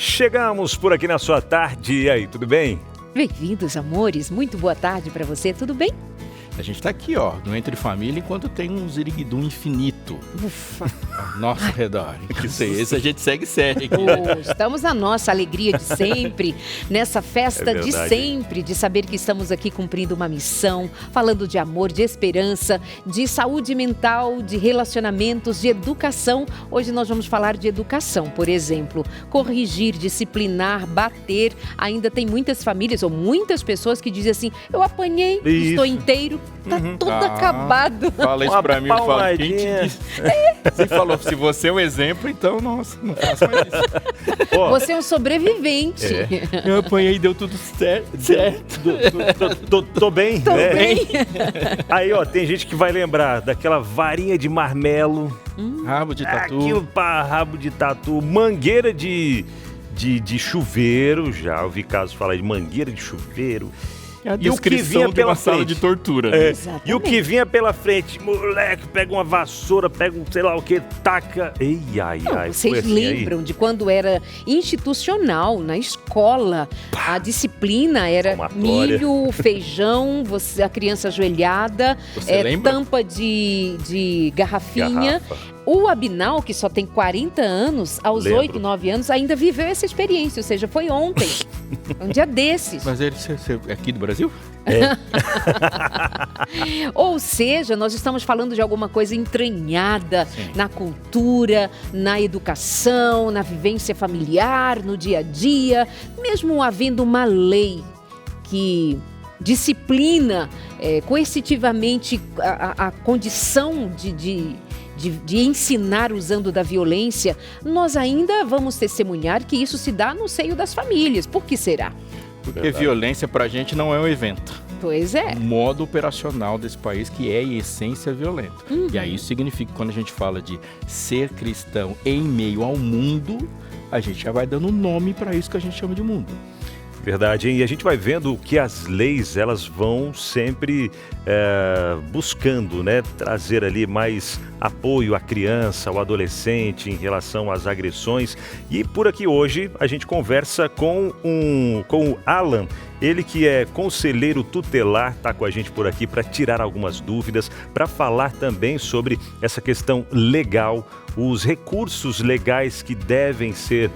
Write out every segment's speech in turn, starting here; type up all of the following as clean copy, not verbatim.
Chegamos por aqui na sua tarde. E aí, tudo bem? Bem-vindos, amores. Muito boa tarde para você. Tudo bem? A gente tá aqui, no Entre Família, enquanto tem um ziriguidum infinito Ufa. ao nosso redor. Que sei, esse a gente segue aqui. Estamos na nossa alegria de sempre, nessa festa de sempre, de saber que estamos aqui cumprindo uma missão, falando de amor, de esperança, de saúde mental, de relacionamentos, de educação. Hoje nós vamos falar de educação, por exemplo, corrigir, disciplinar, bater. Ainda tem muitas famílias ou muitas pessoas que dizem assim, eu apanhei, estou inteiro. Tá tudo acabado. Fala isso pra mim, eu falo, quem te disse? Você falou, se você é um exemplo, então, nossa, não faço mais isso. Você é um sobrevivente. Eu apanhei e deu tudo certo. Tô bem, Tô né? bem. Aí, tem gente que vai lembrar daquela varinha de marmelo. Rabo de tatu. Aquilo para rabo de tatu. Mangueira de chuveiro. Já ouvi casos falar de mangueira de chuveiro. A descrição de uma sala de tortura. E o que vinha pela frente, moleque, pega uma vassoura, pega um sei lá o que, taca. Vocês assim lembram de quando era institucional, na escola, a disciplina era palmatória. milho, feijão, a criança ajoelhada, tampa de garrafinha. O Abinal, que só tem 40 anos, aos 8, 9 anos, ainda viveu essa experiência, ou seja, foi ontem, um dia desses. Mas ele é aqui do Brasil? Ou seja, nós estamos falando de alguma coisa entranhada na cultura, na educação, na vivência familiar, no dia a dia, mesmo havendo uma lei que disciplina coercitivamente a condição de ensinar usando da violência, nós ainda vamos testemunhar que isso se dá no seio das famílias. Por que será? Porque violência pra gente não é um evento. Pois é. O modo operacional desse país que é, em essência, violento. E aí isso significa que quando a gente fala de ser cristão em meio ao mundo, a gente já vai dando nome para isso que a gente chama de mundo. Verdade, hein? E a gente vai vendo que as leis, elas vão sempre buscando, né, trazer ali mais apoio à criança, ao adolescente em relação às agressões. E por aqui hoje a gente conversa com o Alan, ele que é conselheiro tutelar, está com a gente por aqui para tirar algumas dúvidas, para falar também sobre essa questão legal, os recursos legais que devem ser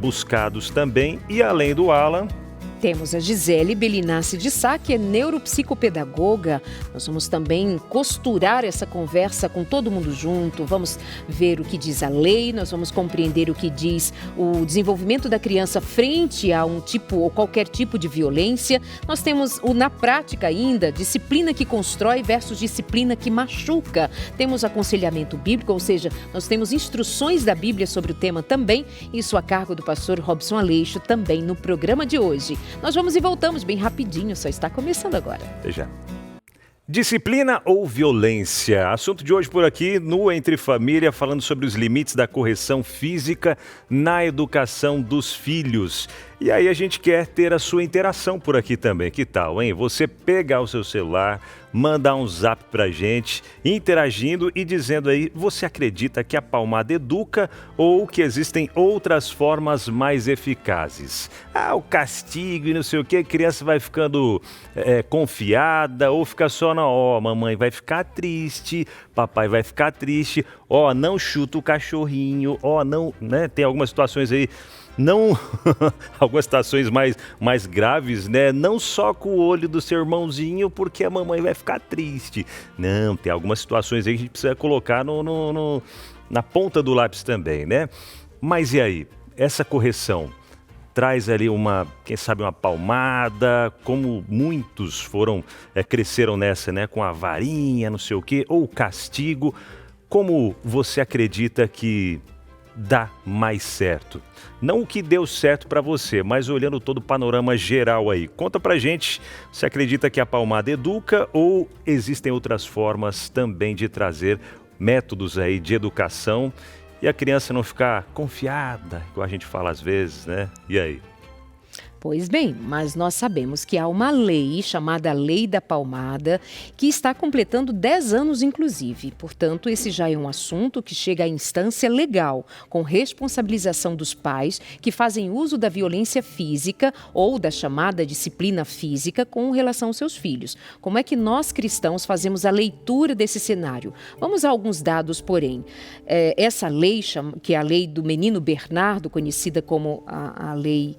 buscados também. E além do Alan, temos a Gisele Bellinassi de Sá, que é neuropsicopedagoga. Nós vamos também costurar essa conversa com todo mundo junto. Vamos ver o que diz a lei, nós vamos compreender o que diz o desenvolvimento da criança frente a um tipo ou qualquer tipo de violência. Nós temos na prática ainda, disciplina que constrói versus disciplina que machuca. Temos aconselhamento bíblico, ou seja, nós temos instruções da Bíblia sobre o tema também, isso a cargo do pastor Robson Aleixo também no programa de hoje. Nós vamos e voltamos bem rapidinho, só está começando agora. Até já. Disciplina ou violência? Assunto de hoje por aqui no Entre Família, falando sobre os limites da correção física na educação dos filhos. E aí a gente quer ter a sua interação por aqui também. Que tal, hein? Você pegar o seu celular, mandar um zap pra gente, interagindo e dizendo aí, você acredita que a palmada educa ou que existem outras formas mais eficazes? O castigo e não sei o que, a criança vai ficando confiada ou fica só na mamãe vai ficar triste, papai vai ficar triste, não chuta o cachorrinho, não, né? Tem algumas situações aí, não, algumas situações mais graves, né? Não soca o olho do seu irmãozinho porque a mamãe vai ficar triste. Não, tem algumas situações aí que a gente precisa colocar na ponta do lápis também, né? Mas e aí? Essa correção traz ali quem sabe uma palmada, como muitos cresceram nessa, né? Com a varinha, não sei o quê, ou o castigo. Como você acredita que dá mais certo? Não o que deu certo para você, mas olhando todo o panorama geral aí. Conta pra gente, você acredita que a palmada educa ou existem outras formas também de trazer métodos aí de educação e a criança não ficar confiada, igual a gente fala às vezes, né? E aí? Pois bem, mas nós sabemos que há uma lei chamada Lei da Palmada que está completando 10 anos, inclusive. Portanto, esse já é um assunto que chega à instância legal, com responsabilização dos pais que fazem uso da violência física ou da chamada disciplina física com relação aos seus filhos. Como é que nós cristãos fazemos a leitura desse cenário? Vamos a alguns dados, porém. Essa lei, que é a lei do menino Bernardo, conhecida como a lei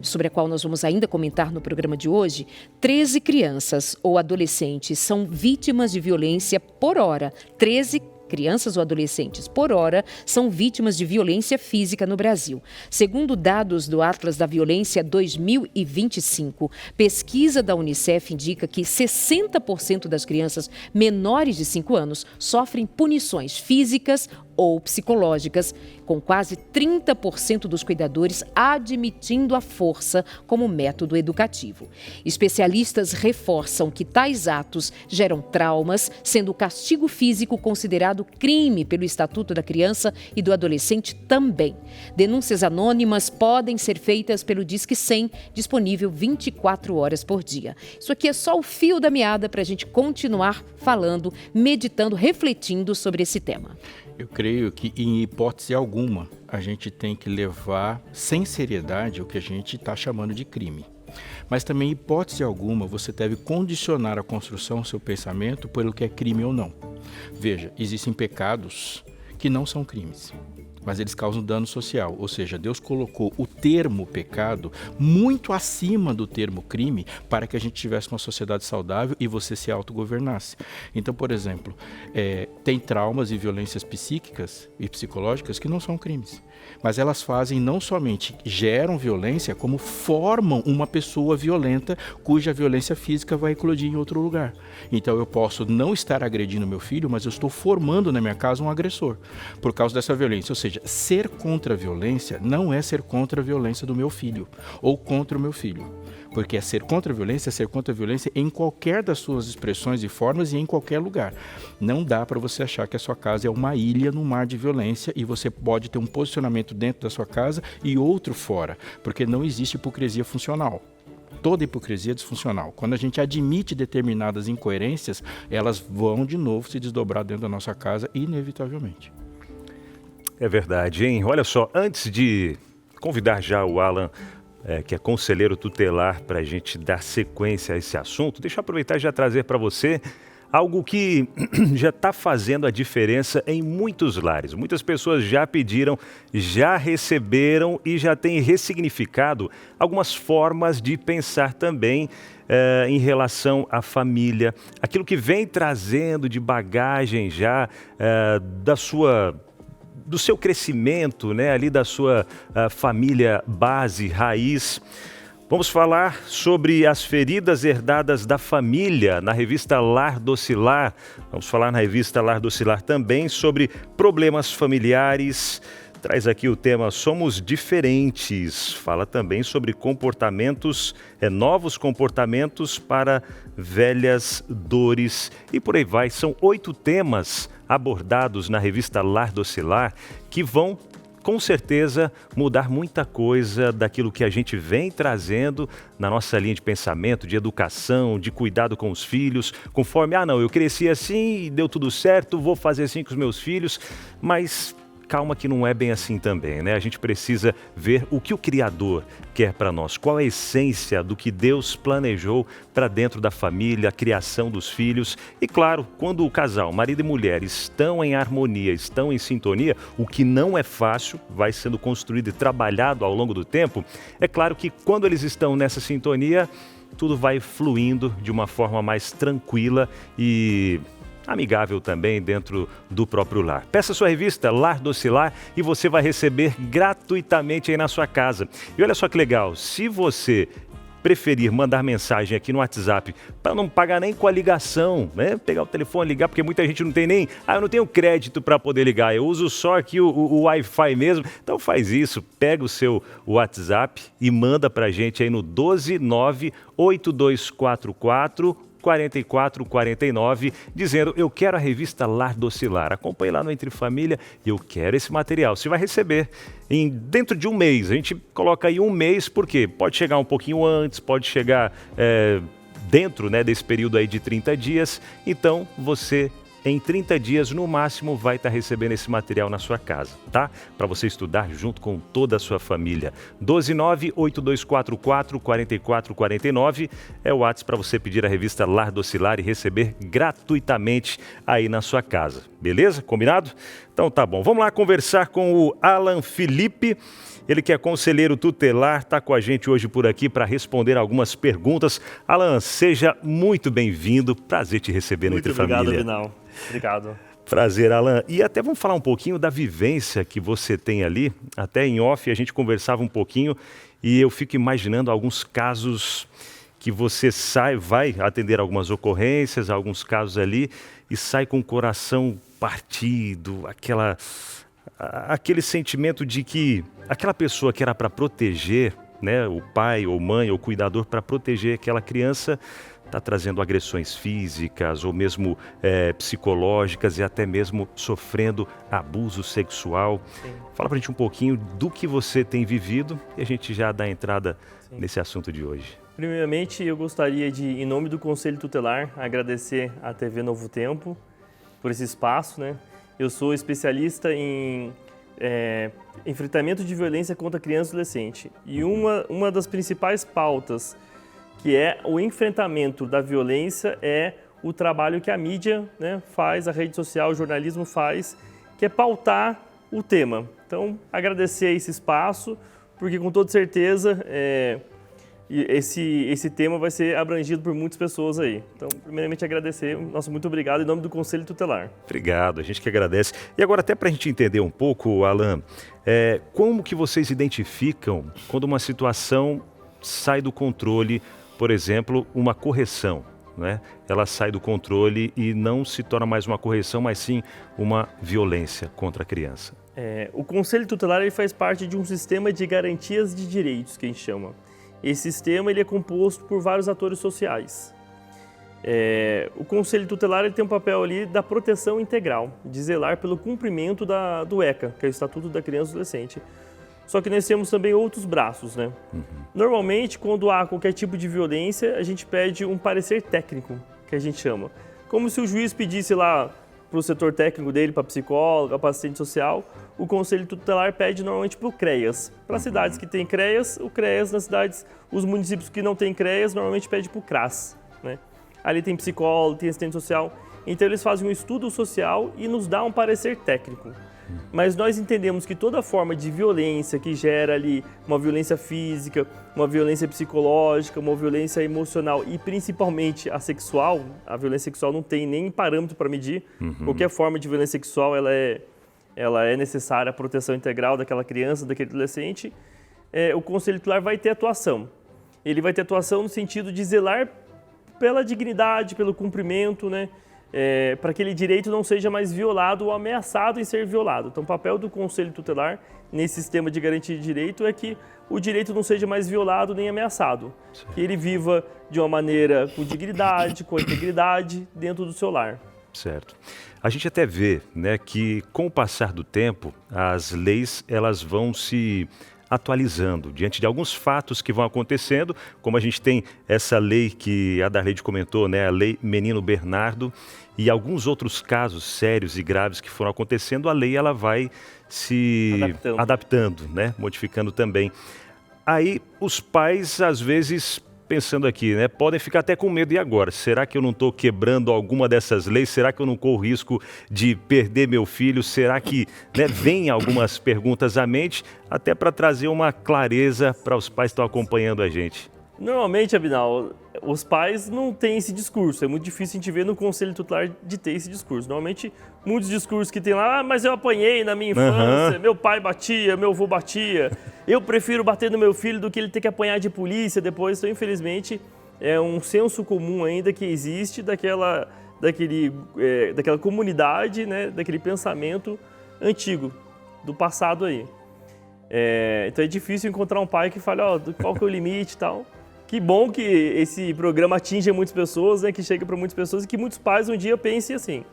sobre a qual nós vamos ainda comentar no programa de hoje, 13 crianças ou adolescentes são vítimas de violência por hora. 13 crianças ou adolescentes por hora são vítimas de violência física no Brasil. Segundo dados do Atlas da Violência 2025, pesquisa da Unicef indica que 60% das crianças menores de 5 anos sofrem punições físicas ou psicológicas, com quase 30% dos cuidadores admitindo a força como método educativo. Especialistas reforçam que tais atos geram traumas, sendo o castigo físico considerado crime pelo Estatuto da Criança e do Adolescente também. Denúncias anônimas podem ser feitas pelo Disque 100, disponível 24 horas por dia. Isso aqui é só o fio da meada para a gente continuar falando, meditando, refletindo sobre esse tema. Eu creio que, em hipótese alguma, a gente tem que levar sem seriedade o que a gente está chamando de crime. Mas também, em hipótese alguma, você deve condicionar a construção do seu pensamento pelo que é crime ou não. Veja, existem pecados que não são crimes, mas eles causam dano social. Ou seja, Deus colocou o termo pecado muito acima do termo crime para que a gente tivesse uma sociedade saudável e você se autogovernasse. Então, por exemplo, tem traumas e violências psíquicas e psicológicas que não são crimes, mas elas não somente geram violência, como formam uma pessoa violenta cuja violência física vai eclodir em outro lugar. Então eu posso não estar agredindo meu filho, mas eu estou formando na minha casa um agressor por causa dessa violência. Ou seja, ser contra a violência não é ser contra a violência do meu filho ou contra o meu filho. Porque é ser contra a violência em qualquer das suas expressões e formas e em qualquer lugar. Não dá para você achar que a sua casa é uma ilha no mar de violência e você pode ter um posicionamento dentro da sua casa e outro fora, porque não existe hipocrisia funcional. Toda hipocrisia é disfuncional. Quando a gente admite determinadas incoerências, elas vão de novo se desdobrar dentro da nossa casa, inevitavelmente. É verdade, hein? Olha só, antes de convidar já o Alan, que é conselheiro tutelar, para a gente dar sequência a esse assunto, deixa eu aproveitar e já trazer para você algo que já está fazendo a diferença em muitos lares. Muitas pessoas já pediram, já receberam e já têm ressignificado algumas formas de pensar também em relação à família. Aquilo que vem trazendo de bagagem já do seu crescimento, né, ali da sua família base, raiz. Vamos falar sobre as feridas herdadas da família na revista Lar Docilar. Vamos falar na revista Lar Docilar também sobre problemas familiares. Traz aqui o tema Somos Diferentes. Fala também sobre comportamentos, novos comportamentos para velhas dores. E por aí vai. São 8 temas abordados na revista Lar Docilar que vão, com certeza, mudar muita coisa daquilo que a gente vem trazendo na nossa linha de pensamento, de educação, de cuidado com os filhos, conforme, eu cresci assim e deu tudo certo, vou fazer assim com os meus filhos, mas calma que não é bem assim também, né? A gente precisa ver o que o Criador quer para nós, qual é a essência do que Deus planejou para dentro da família, a criação dos filhos. E claro, quando o casal, marido e mulher, estão em harmonia, estão em sintonia, o que não é fácil, vai sendo construído e trabalhado ao longo do tempo, é claro que quando eles estão nessa sintonia, tudo vai fluindo de uma forma mais tranquila e amigável também dentro do próprio lar. Peça sua revista Lar Docilar e você vai receber gratuitamente aí na sua casa. E olha só que legal, se você preferir mandar mensagem aqui no WhatsApp para não pagar nem com a ligação, né? Pegar o telefone, ligar, porque muita gente não tem nem, eu não tenho crédito para poder ligar, eu uso só aqui o Wi-Fi mesmo. Então faz isso, pega o seu WhatsApp e manda para a gente aí no 1298244 4449, dizendo: eu quero a revista Lar Docilar. Acompanhe lá no Entre Família e eu quero esse material. Você vai receber dentro de um mês. A gente coloca aí um mês, porque pode chegar um pouquinho antes, pode chegar dentro, né, desse período aí de 30 dias. Então você, em 30 dias, no máximo, vai estar recebendo esse material na sua casa, tá? Para você estudar junto com toda a sua família. 12982444449 é o WhatsApp para você pedir a revista Lar Docilar e receber gratuitamente aí na sua casa. Beleza? Combinado? Então tá bom. Vamos lá conversar com o Alan Felipe. Ele que é conselheiro tutelar, está com a gente hoje por aqui para responder algumas perguntas. Alan, seja muito bem-vindo. Prazer te receber no Entre Família. Muito obrigado, Vinal. Obrigado. Prazer, Alan. E até vamos falar um pouquinho da vivência que você tem ali. Até em off a gente conversava um pouquinho e eu fico imaginando alguns casos que você vai atender algumas ocorrências, alguns casos ali, e sai com o coração partido, aquele sentimento de que aquela pessoa que era para proteger, né, o pai ou mãe ou cuidador para proteger aquela criança, está trazendo agressões físicas ou mesmo psicológicas e até mesmo sofrendo abuso sexual. Sim. Fala para a gente um pouquinho do que você tem vivido e a gente já dá entrada nesse assunto de hoje. Primeiramente, eu gostaria de, em nome do Conselho Tutelar, agradecer à TV Novo Tempo por esse espaço, né? Eu sou especialista em enfrentamento de violência contra criança e adolescente. E uma das principais pautas, que é o enfrentamento da violência, é o trabalho que a mídia, né, faz, a rede social, o jornalismo faz, que é pautar o tema. Então, agradecer esse espaço, porque com toda certeza esse tema vai ser abrangido por muitas pessoas aí. Então, primeiramente agradecer, nosso muito obrigado em nome do Conselho Tutelar. Obrigado, a gente que agradece. E agora até para a gente entender um pouco, Alan, como que vocês identificam quando uma situação sai do controle, por exemplo, uma correção, né? Ela sai do controle e não se torna mais uma correção, mas sim uma violência contra a criança. O Conselho Tutelar ele faz parte de um sistema de garantias de direitos, que a gente chama. Esse sistema ele é composto por vários atores sociais. O Conselho Tutelar ele tem um papel ali da proteção integral, de zelar pelo cumprimento do ECA, que é o Estatuto da Criança e Adolescente. Só que nós temos também outros braços, né? Uhum. Normalmente, quando há qualquer tipo de violência, a gente pede um parecer técnico, que a gente chama. Como se o juiz pedisse lá para o setor técnico dele, para psicóloga, para assistente social, o Conselho Tutelar pede normalmente para o CREAS. Para as cidades que têm CREAS, o CREAS nas cidades, os municípios que não têm CREAS, normalmente pede para o CRAS, né? Ali tem psicólogo, tem assistente social, então eles fazem um estudo social e nos dá um parecer técnico. Mas nós entendemos que toda forma de violência que gera ali uma violência física, uma violência psicológica, uma violência emocional e principalmente a sexual, a violência sexual não tem nem parâmetro para medir. Uhum. Qualquer forma de violência sexual ela é necessária a proteção integral daquela criança, daquele adolescente. O Conselho Tutelar vai ter atuação. Ele vai ter atuação no sentido de zelar pela dignidade, pelo cumprimento, né? Para que aquele direito não seja mais violado ou ameaçado em ser violado. Então, o papel do Conselho Tutelar nesse sistema de garantia de direito é que o direito não seja mais violado nem ameaçado. Sim. Que ele viva de uma maneira com dignidade, com integridade dentro do seu lar. Certo. A gente até vê, né, que com o passar do tempo, as leis elas vão se atualizando diante de alguns fatos que vão acontecendo, como a gente tem essa lei que a Darleide comentou, né, a Lei Menino Bernardo, e alguns outros casos sérios e graves que foram acontecendo, a lei ela vai se adaptando, né, modificando também. Aí os pais, às vezes, pensando aqui, né, podem ficar até com medo. E agora? Será que eu não estou quebrando alguma dessas leis? Será que eu não corro risco de perder meu filho? Será que, né, vem algumas perguntas à mente, até para trazer uma clareza para os pais que estão acompanhando a gente? Normalmente, Abinal, os pais não têm esse discurso. É muito difícil a gente ver no Conselho Tutelar de ter esse discurso. Normalmente, muitos discursos que tem lá, mas eu apanhei na minha infância, meu pai batia, meu avô batia, eu prefiro bater no meu filho do que ele ter que apanhar de polícia depois. Então, infelizmente, é um senso comum ainda que existe daquela comunidade, né, daquele pensamento antigo, do passado aí. Então, é difícil encontrar um pai que fale, qual que é o limite e tal. Que bom que esse programa atinge muitas pessoas, né, que chega para muitas pessoas e que muitos pais um dia pensem assim.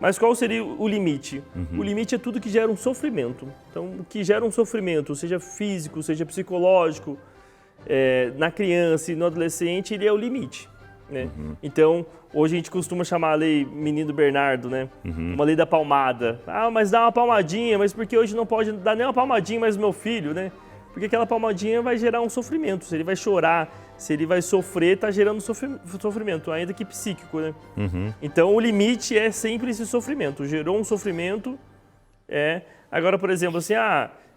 Mas qual seria o limite? O limite é tudo que gera um sofrimento. Então, o que gera um sofrimento, seja físico, seja psicológico, na criança e no adolescente, ele é o limite. Né? Então, hoje a gente costuma chamar a lei Menino Bernardo, né? Uma lei da palmada. Ah, mas dá uma palmadinha, mas por que hoje não pode dar nem uma palmadinha mais no meu filho, né? Porque aquela palmadinha vai gerar um sofrimento. Se ele vai chorar, se ele vai sofrer, está gerando sofrimento, ainda que psíquico, né? Então, o limite é sempre esse sofrimento. Gerou um sofrimento, Agora, por exemplo, assim,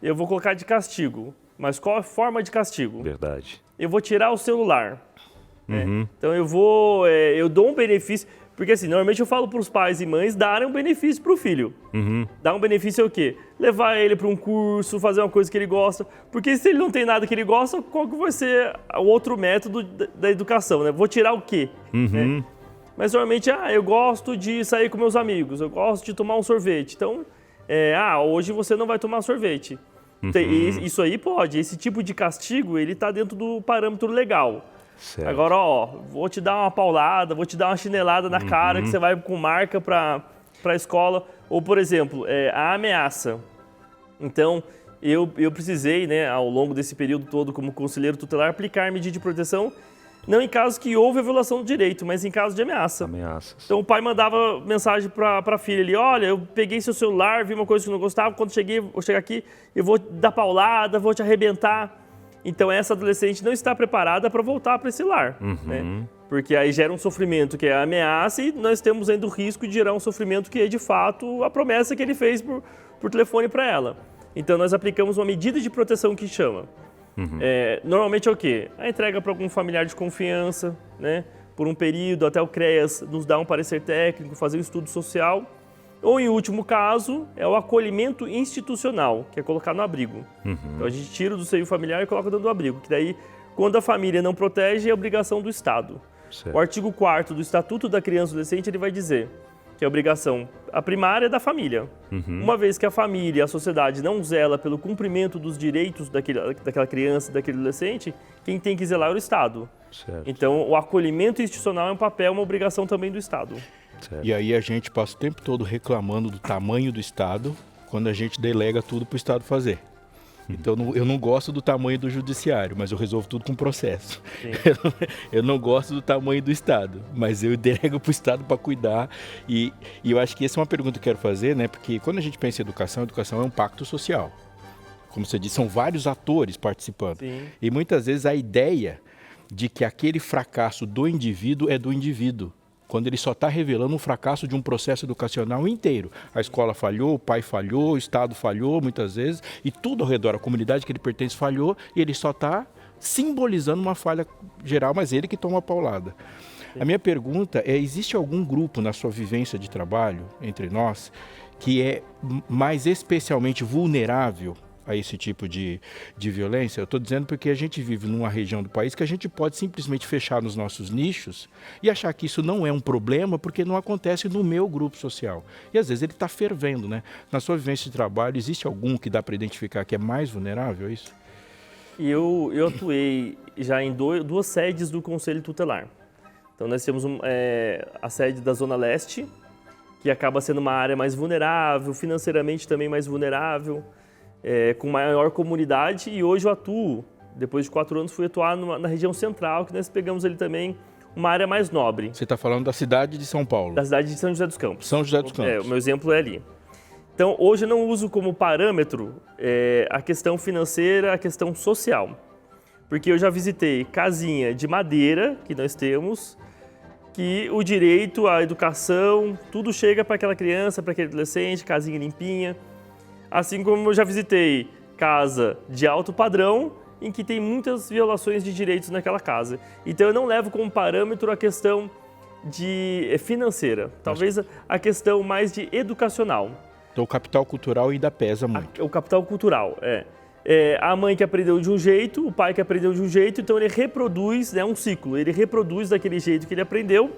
eu vou colocar de castigo. Mas qual a forma de castigo? Verdade. Eu vou tirar o celular. Então, eu dou um benefício. Porque assim, normalmente eu falo para os pais e mães darem um benefício para o filho. Dar um benefício é o quê? Levar ele para um curso, fazer uma coisa que ele gosta. Porque se ele não tem nada que ele gosta, qual que vai ser o outro método da educação, né? Vou tirar o quê? Né? Mas normalmente, eu gosto de sair com meus amigos, eu gosto de tomar um sorvete. Então, hoje você não vai tomar sorvete. Isso aí pode. Esse tipo de castigo, ele está dentro do parâmetro legal. Certo. Agora, vou te dar uma paulada, vou te dar uma chinelada na cara que você vai com marca para a escola. Ou, por exemplo, a ameaça. Então, eu precisei, né, ao longo desse período todo, como conselheiro tutelar, aplicar medida de proteção, não em casos que houve a violação do direito, mas em casos de ameaça. Ameaças. Então, o pai mandava mensagem para a filha ali, olha, eu peguei seu celular, vi uma coisa que eu não gostava, quando eu chegar aqui, eu vou dar paulada, vou te arrebentar. Então, essa adolescente não está preparada para voltar para esse lar, né? Porque aí gera um sofrimento que é a ameaça e nós temos ainda o risco de gerar um sofrimento que é, de fato, a promessa que ele fez por telefone para ela. Então, nós aplicamos uma medida de proteção que chama. Normalmente é o quê? A entrega para algum familiar de confiança, né? Por um período, até o CREAS nos dá um parecer técnico, fazer um estudo social. Ou, em último caso, é o acolhimento institucional, que é colocar no abrigo. Então, a gente tira do seio familiar e coloca dentro do abrigo, que daí, quando a família não protege, é obrigação do Estado. Certo. O artigo 4º do Estatuto da Criança e do Adolescente, ele vai dizer que a obrigação, a primária é da família. Uma vez que a família, a sociedade não zela pelo cumprimento dos direitos daquela criança, daquele adolescente, quem tem que zelar é o Estado. Certo. Então, o acolhimento institucional é um papel, uma obrigação também do Estado. Certo. E aí a gente passa o tempo todo reclamando do tamanho do Estado, quando a gente delega tudo para o Estado fazer. Então eu não gosto do tamanho do judiciário, mas eu resolvo tudo com processo. Eu não gosto do tamanho do Estado, mas eu delego para o Estado para cuidar. E eu acho que essa é uma pergunta que eu quero fazer, né? Porque quando a gente pensa em educação, a educação é um pacto social. Como você disse, são vários atores participando. Sim. E muitas vezes a ideia de que aquele fracasso do indivíduo é do indivíduo, quando ele só está revelando um fracasso de um processo educacional inteiro. A escola falhou, o pai falhou, o Estado falhou muitas vezes, e tudo ao redor, a comunidade que ele pertence falhou, e ele só está simbolizando uma falha geral, mas ele que toma a paulada. A minha pergunta é, existe algum grupo na sua vivência de trabalho, entre nós, que é mais especialmente vulnerável a esse tipo de violência? Eu estou dizendo porque a gente vive numa região do país que a gente pode simplesmente fechar nos nossos nichos e achar que isso não é um problema porque não acontece no meu grupo social. E às vezes ele está fervendo, né? Na sua vivência de trabalho, existe algum que dá para identificar que é mais vulnerável a isso? Eu atuei já em duas sedes do Conselho Tutelar. Então nós temos a sede da Zona Leste, que acaba sendo uma área mais vulnerável, financeiramente também mais vulnerável, com maior comunidade, e hoje eu atuo, depois de 4 anos, fui atuar na região central, que nós pegamos ali também uma área mais nobre. Você está falando da cidade de São Paulo? Da cidade de São José dos Campos. São José dos Campos. O meu exemplo é ali. Então, hoje eu não uso como parâmetro a questão financeira, a questão social. Porque eu já visitei casinha de madeira, que nós temos, que o direito à educação, tudo chega para aquela criança, para aquele adolescente, casinha limpinha. Assim como eu já visitei casa de alto padrão, em que tem muitas violações de direitos naquela casa. Então eu não levo como parâmetro a questão financeira, talvez a questão mais de educacional. Então o capital cultural ainda pesa muito. O capital cultural, a mãe que aprendeu de um jeito, o pai que aprendeu de um jeito, então ele reproduz, né, um ciclo, ele reproduz daquele jeito que ele aprendeu.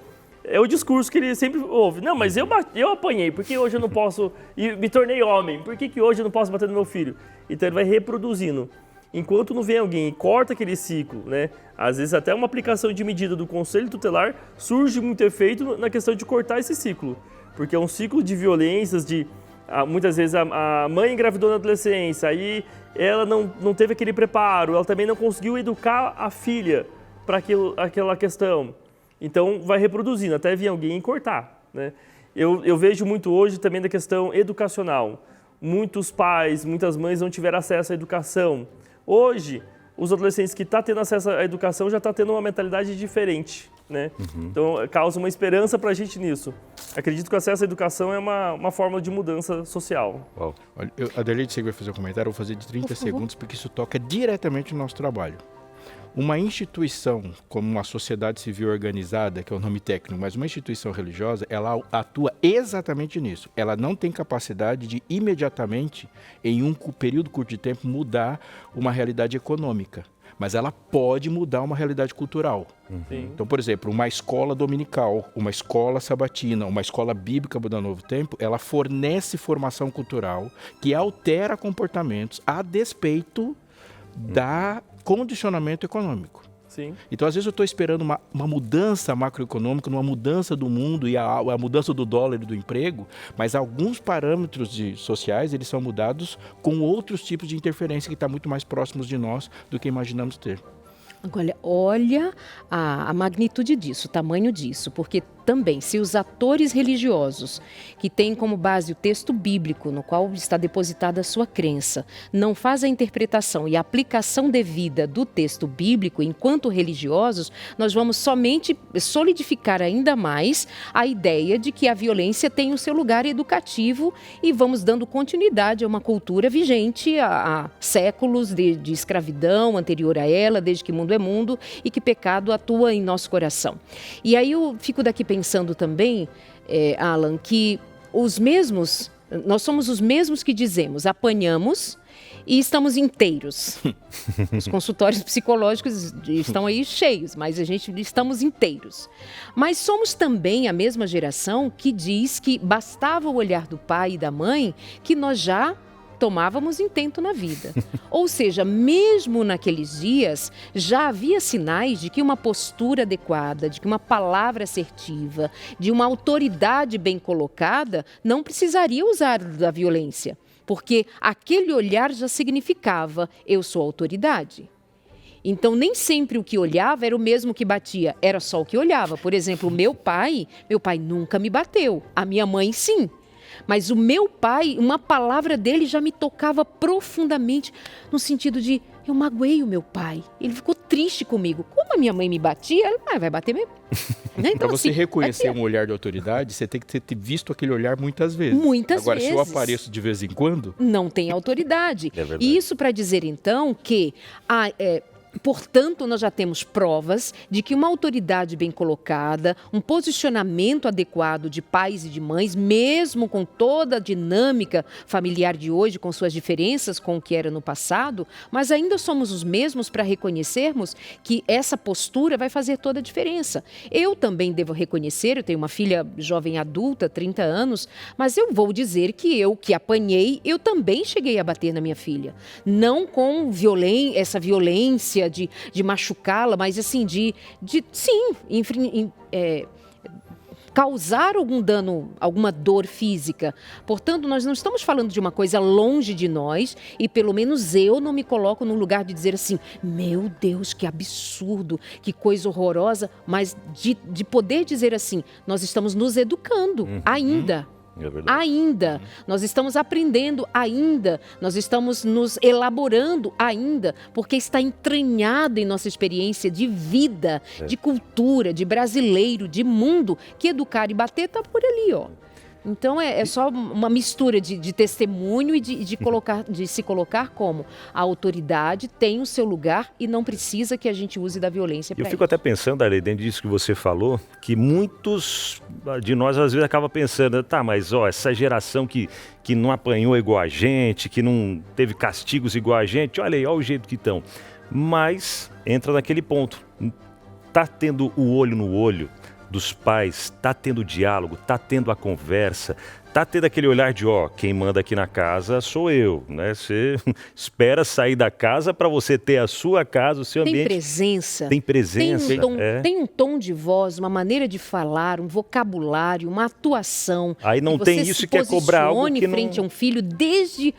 É o discurso que ele sempre ouve. Não, mas eu apanhei, por que hoje eu não posso... E me tornei homem, por que hoje eu não posso bater no meu filho? Então ele vai reproduzindo. enquanto não vem alguém e corta aquele ciclo, né? Às vezes até uma aplicação de medida do Conselho Tutelar surge muito efeito na questão de cortar esse ciclo. Porque é um ciclo de violências, muitas vezes a mãe engravidou na adolescência, aí ela não teve aquele preparo, ela também não conseguiu educar a filha para aquela questão. Então vai reproduzindo, até vir alguém e cortar, né? Eu vejo muito hoje também da questão educacional. Muitos pais, muitas mães não tiveram acesso à educação. Hoje, os adolescentes que estão tendo acesso à educação já estão tendo uma mentalidade diferente, né? Então, causa uma esperança para a gente nisso. Acredito que o acesso à educação é uma forma de mudança social. Olha, a Adelaide vai fazer um comentário, eu vou fazer de 30 segundos, porque isso toca diretamente no nosso trabalho. Uma instituição, como uma sociedade civil organizada, que é o nome técnico, mas uma instituição religiosa, ela atua exatamente nisso. Ela não tem capacidade de imediatamente, em um período curto de tempo, mudar uma realidade econômica. Mas ela pode mudar uma realidade cultural. Então, por exemplo, uma escola dominical, uma escola sabatina, uma escola bíblica do Novo Tempo, ela fornece formação cultural que altera comportamentos a despeito da condicionamento econômico. Sim. Então, às vezes, eu estou esperando uma mudança macroeconômica, uma mudança do mundo e a mudança do dólar e do emprego, mas alguns parâmetros sociais eles são mudados com outros tipos de interferência que estão muito mais próximos de nós do que imaginamos ter. Agora, olha a magnitude disso, o tamanho disso, porque também, se os atores religiosos, que têm como base o texto bíblico, no qual está depositada a sua crença, não fazem a interpretação e a aplicação devida do texto bíblico enquanto religiosos, nós vamos somente solidificar ainda mais a ideia de que a violência tem o seu lugar educativo e vamos dando continuidade a uma cultura vigente há séculos de escravidão anterior a ela, desde que mundo é mundo e que pecado atua em nosso coração. E aí eu fico daqui pensando também, Alan, que nós somos os mesmos que dizemos, apanhamos e estamos inteiros. Os consultórios psicológicos estão aí cheios, mas estamos inteiros. Mas somos também a mesma geração que diz que bastava o olhar do pai e da mãe que nós já tomávamos intento na vida. Ou seja, mesmo naqueles dias, já havia sinais de que uma postura adequada, de que uma palavra assertiva, de uma autoridade bem colocada, não precisaria usar da violência, porque aquele olhar já significava: eu sou autoridade. Então, nem sempre o que olhava era o mesmo que batia, era só o que olhava. Por exemplo, meu pai nunca me bateu, a minha mãe sim. Mas o meu pai, uma palavra dele já me tocava profundamente, no sentido de: eu magoei o meu pai, ele ficou triste comigo. Como a minha mãe me batia, ela vai bater mesmo. Né? Então, para você reconhecer um olhar de autoridade, você tem que ter visto aquele olhar muitas vezes. Agora, se eu apareço de vez em quando... Não tem autoridade. É verdade. E isso para dizer, então, que... Portanto, nós já temos provas de que uma autoridade bem colocada, um posicionamento adequado de pais e de mães, mesmo com toda a dinâmica familiar de hoje, com suas diferenças com o que era no passado, mas ainda somos os mesmos para reconhecermos que essa postura vai fazer toda a diferença. Eu também devo reconhecer, eu tenho uma filha jovem adulta, 30 anos, mas eu vou dizer que eu, que apanhei, eu também cheguei a bater na minha filha. Não com essa violência de machucá-la, mas assim, causar algum dano, alguma dor física. Portanto, nós não estamos falando de uma coisa longe de nós e pelo menos eu não me coloco no lugar de dizer assim: meu Deus, que absurdo, que coisa horrorosa, mas de poder dizer assim: nós estamos nos educando ainda. Ainda, nós estamos aprendendo ainda, nós estamos nos elaborando ainda, porque está entranhado em nossa experiência de vida, de cultura, de brasileiro, de mundo, que educar e bater está por ali, ó. Então é só uma mistura de testemunho e de se colocar como a autoridade tem o seu lugar e não precisa que a gente use da violência para isso. Eu fico até pensando, Ari, dentro disso que você falou, que muitos de nós às vezes acabam pensando: tá, mas essa geração que não apanhou igual a gente, que não teve castigos igual a gente, olha aí, olha o jeito que estão. Mas entra naquele ponto, tá tendo o olho no olho, dos pais tá tendo diálogo, tá tendo a conversa, tá tendo aquele olhar de, quem manda aqui na casa sou eu, né? Você espera sair da casa para você ter a sua casa, o seu Tem ambiente. presença. Tem presença. Tem um tom de voz, uma maneira de falar, um vocabulário, uma atuação. Aí não tem isso que é cobrar algo que não... frente a um filho desde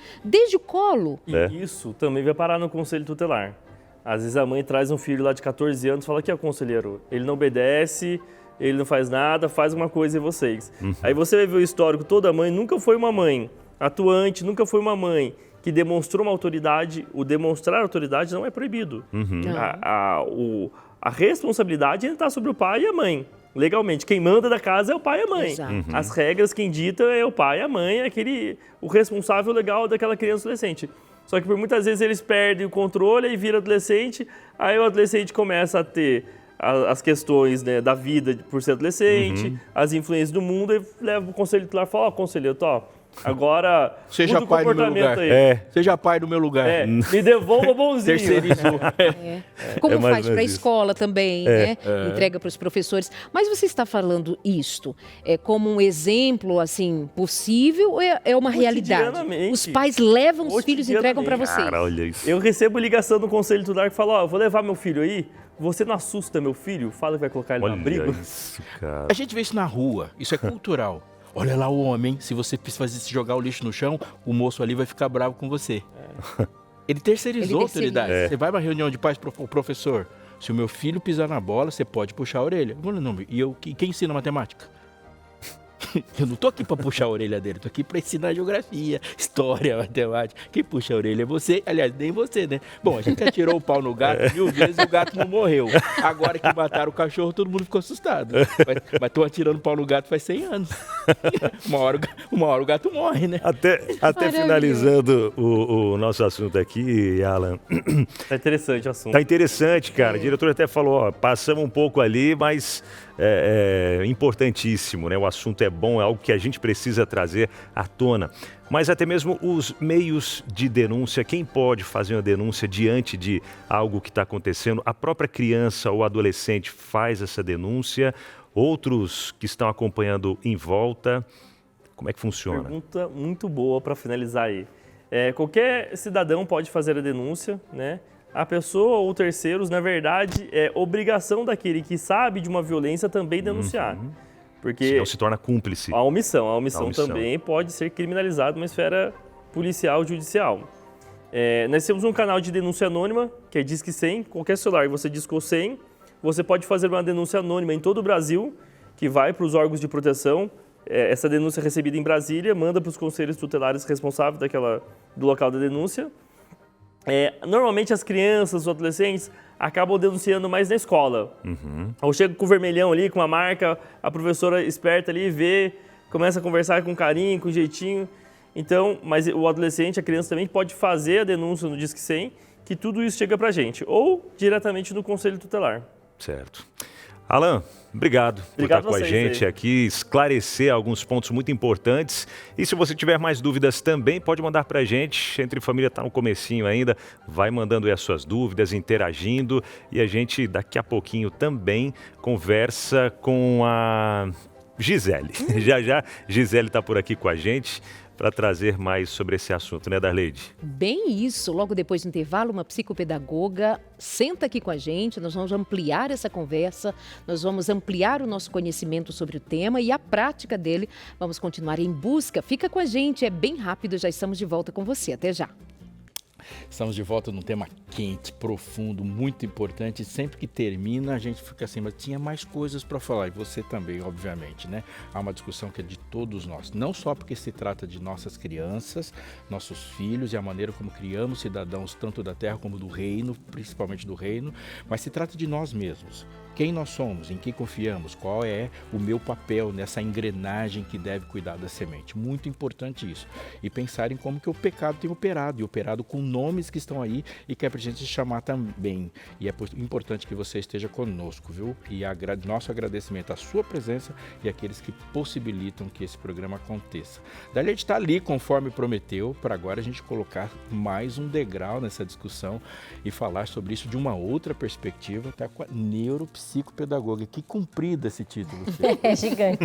o colo. E isso também vai parar no conselho tutelar. Às vezes a mãe traz um filho lá de 14 anos e fala, aqui, conselheiro, ele não obedece, ele não faz nada, faz uma coisa em vocês. Aí você vai ver o histórico, toda mãe nunca foi uma mãe atuante, nunca foi uma mãe que demonstrou uma autoridade. O demonstrar autoridade não é proibido. A responsabilidade ainda está sobre o pai e a mãe. Legalmente, quem manda da casa é o pai e a mãe. As regras, quem dita é o pai e a mãe, é o responsável legal daquela criança ou adolescente. Só que por muitas vezes eles perdem o controle e vira adolescente, aí o adolescente começa a ter as questões, né, da vida por ser adolescente, as influências do mundo, e leva para o conselho tutelar e fala, conselheiro, agora seja pai do meu lugar. Seja pai do meu lugar. Me devolva bonzinho. Terceirizou. Como faz para a escola também, né? Entrega para os professores. Mas você está falando isto como um exemplo assim possível ou é uma realidade? Os pais levam os filhos e entregam para você. Cara, olha isso. Eu recebo ligação do conselho tutelar que fala, eu vou levar meu filho aí, você não assusta meu filho? Fala que vai colocar ele no abrigo. Isso, cara. A gente vê isso na rua, isso é cultural. Olha lá o homem, se você jogar o lixo no chão, o moço ali vai ficar bravo com você. Ele terceirizou a autoridade. Você vai para uma reunião de pais, professor, se o meu filho pisar na bola, você pode puxar a orelha. E quem ensina matemática? Eu não tô aqui para puxar a orelha dele, tô aqui para ensinar geografia, história, matemática. Quem puxa a orelha é você, aliás, nem você, né? Bom, a gente atirou o pau no gato 1000 vezes e o gato não morreu. Agora que mataram o cachorro, todo mundo ficou assustado. Mas tô atirando pau no gato faz 100 anos. Uma hora o gato morre, né? Até finalizando o nosso assunto aqui, Alan. Tá interessante o assunto. Tá interessante, cara. O diretor até falou, passamos um pouco ali, mas é importantíssimo, né? O assunto é bom, é algo que a gente precisa trazer à tona. Mas até mesmo os meios de denúncia, quem pode fazer uma denúncia diante de algo que está acontecendo? A própria criança ou adolescente faz essa denúncia, outros que estão acompanhando em volta, como é que funciona? Pergunta muito boa para finalizar aí. Qualquer cidadão pode fazer a denúncia, né? A pessoa ou terceiros, na verdade, é obrigação daquele que sabe de uma violência também denunciar. Porque senão se torna cúmplice. A omissão também pode ser criminalizada numa esfera policial, judicial. Nós temos um canal de denúncia anônima, que é Disque 100. Qualquer celular que você discou 100, você pode fazer uma denúncia anônima em todo o Brasil, que vai para os órgãos de proteção. Essa denúncia é recebida em Brasília, manda para os conselhos tutelares responsáveis do local da denúncia. Normalmente as crianças, os adolescentes, acabam denunciando mais na escola. Ou chega com o vermelhão ali, com uma marca, a professora esperta ali vê, começa a conversar com carinho, com jeitinho. Então, mas o adolescente, a criança também pode fazer a denúncia no Disque 100, que tudo isso chega pra gente. Ou diretamente no Conselho Tutelar. Certo. Alan, obrigado por estar com a gente aqui, esclarecer alguns pontos muito importantes. E se você tiver mais dúvidas também, pode mandar para a gente. Entre Família está no comecinho ainda, vai mandando aí as suas dúvidas, interagindo. E a gente daqui a pouquinho também conversa com a Gisele. Já Gisele está por aqui com a gente para trazer mais sobre esse assunto, né, Darleide? Bem isso, logo depois do intervalo, uma psicopedagoga senta aqui com a gente, nós vamos ampliar essa conversa, nós vamos ampliar o nosso conhecimento sobre o tema e a prática dele, vamos continuar em busca. Fica com a gente, é bem rápido, já estamos de volta com você, até já. Estamos de volta num tema quente, profundo, muito importante. Sempre que termina, a gente fica assim, mas tinha mais coisas para falar. E você também, obviamente, né? Há uma discussão que é de todos nós. Não só porque se trata de nossas crianças, nossos filhos e a maneira como criamos cidadãos, tanto da terra como do reino, principalmente do reino, mas se trata de nós mesmos. Quem nós somos, em quem confiamos, qual é o meu papel nessa engrenagem que deve cuidar da semente. Muito importante isso. E pensar em como que o pecado tem operado, e operado com nomes que estão aí e que é pra gente chamar também. E é importante que você esteja conosco, viu? E nosso agradecimento à sua presença e àqueles que possibilitam que esse programa aconteça. Daí a gente está ali, conforme prometeu, para agora a gente colocar mais um degrau nessa discussão e falar sobre isso de uma outra perspectiva, tá? Com a neuropsicopedagoga. Que comprido esse título, Fê. É gigante.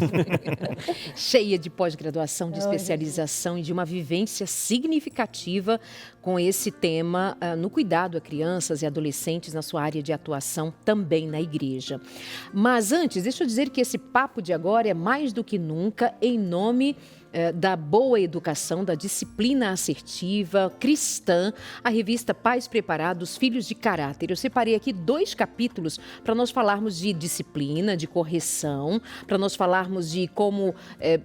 Cheia de pós-graduação, de especialização e de uma vivência significativa com esse tema no cuidado a crianças e adolescentes na sua área de atuação também na igreja. Mas antes, deixa eu dizer que esse papo de agora é mais do que nunca em nome da boa educação, da disciplina assertiva, cristã, a revista Pais Preparados, Filhos de Caráter. Eu separei aqui 2 capítulos para nós falarmos de disciplina, de correção, para nós falarmos de como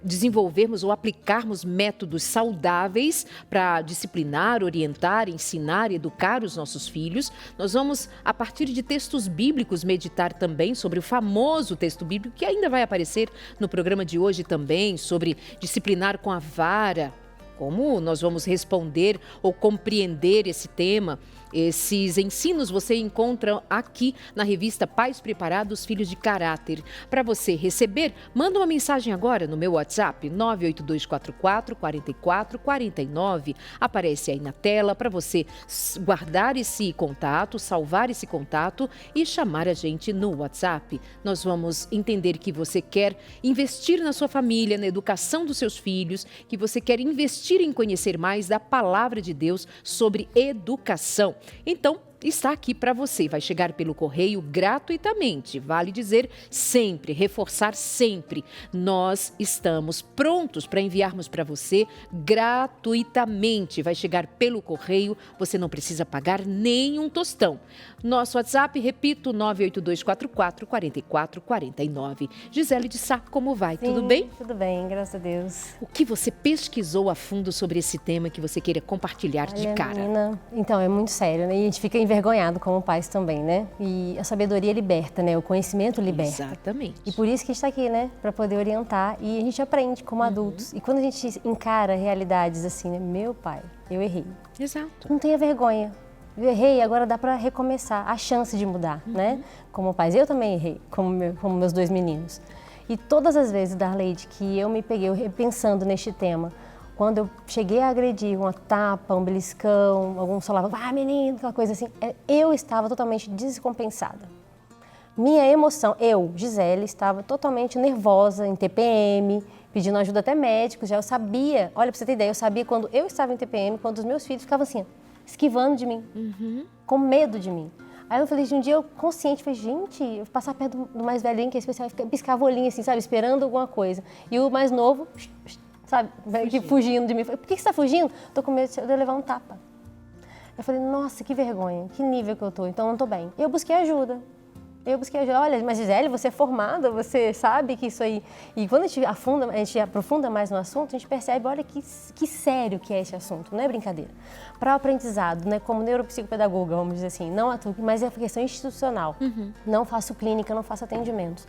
desenvolvermos ou aplicarmos métodos saudáveis para disciplinar, orientar, ensinar, educar os nossos filhos. Nós vamos, a partir de textos bíblicos, meditar também sobre o famoso texto bíblico, que ainda vai aparecer no programa de hoje também, sobre disciplinar com a vara. Como nós vamos responder ou compreender esse tema? Esses ensinos você encontra aqui na revista Pais Preparados, Filhos de Caráter. Para você receber, manda uma mensagem agora no meu WhatsApp, 98244-4449. Aparece aí na tela para você guardar esse contato, salvar esse contato e chamar a gente no WhatsApp. Nós vamos entender que você quer investir na sua família, na educação dos seus filhos, que você quer investir em conhecer mais da palavra de Deus sobre educação. Então, está aqui para você. Vai chegar pelo correio gratuitamente. Vale dizer sempre, reforçar sempre. Nós estamos prontos para enviarmos para você gratuitamente. Vai chegar pelo correio. Você não precisa pagar nem um tostão. Nosso WhatsApp, repito, 98244-4449. Gisele de Sá, como vai? Sim, tudo bem? Tudo bem, graças a Deus. O que você pesquisou a fundo sobre esse tema que você queira compartilhar de cara? Menina, então, é muito sério, né? E a gente fica envergonhado como pais também, né? E a sabedoria liberta, né? O conhecimento liberta. Exatamente. E por isso que a gente está aqui, né? Para poder orientar. E a gente aprende como adultos. E quando a gente encara realidades assim, né? Meu pai, eu errei. Exato. Não tenha vergonha. Eu errei, agora dá para recomeçar. A chance de mudar, né? Como pais. Eu também errei, como meus 2 meninos. E todas as vezes, Darleide, que eu me peguei pensando neste tema, quando eu cheguei a agredir uma tapa, um beliscão, alguns falavam, menino, aquela coisa assim, eu estava totalmente descompensada. Minha emoção, eu, Gisele, estava totalmente nervosa, em TPM, pedindo ajuda até médicos, já eu sabia, olha, pra você ter ideia, eu sabia quando eu estava em TPM, quando os meus filhos ficavam assim, esquivando de mim, com medo de mim. Aí eu falei, um dia eu consciente, falei, gente, eu passar perto do mais velhinho, que é especial, piscava o olhinho assim, sabe, esperando alguma coisa. E o mais novo, sabe, fugindo de mim. Falei, por que você está fugindo? Tô com medo de eu levar um tapa. Eu falei, nossa, que vergonha, que nível que eu tô, então eu não tô bem. Eu busquei ajuda. Olha, mas Gisele, você é formada, você sabe que isso aí... E quando a gente aprofunda mais no assunto, a gente percebe, olha que sério que é esse assunto, não é brincadeira. Para o aprendizado, né, como neuropsicopedagoga, vamos dizer assim, não atuo, mas é questão institucional. Não faço clínica, não faço atendimentos.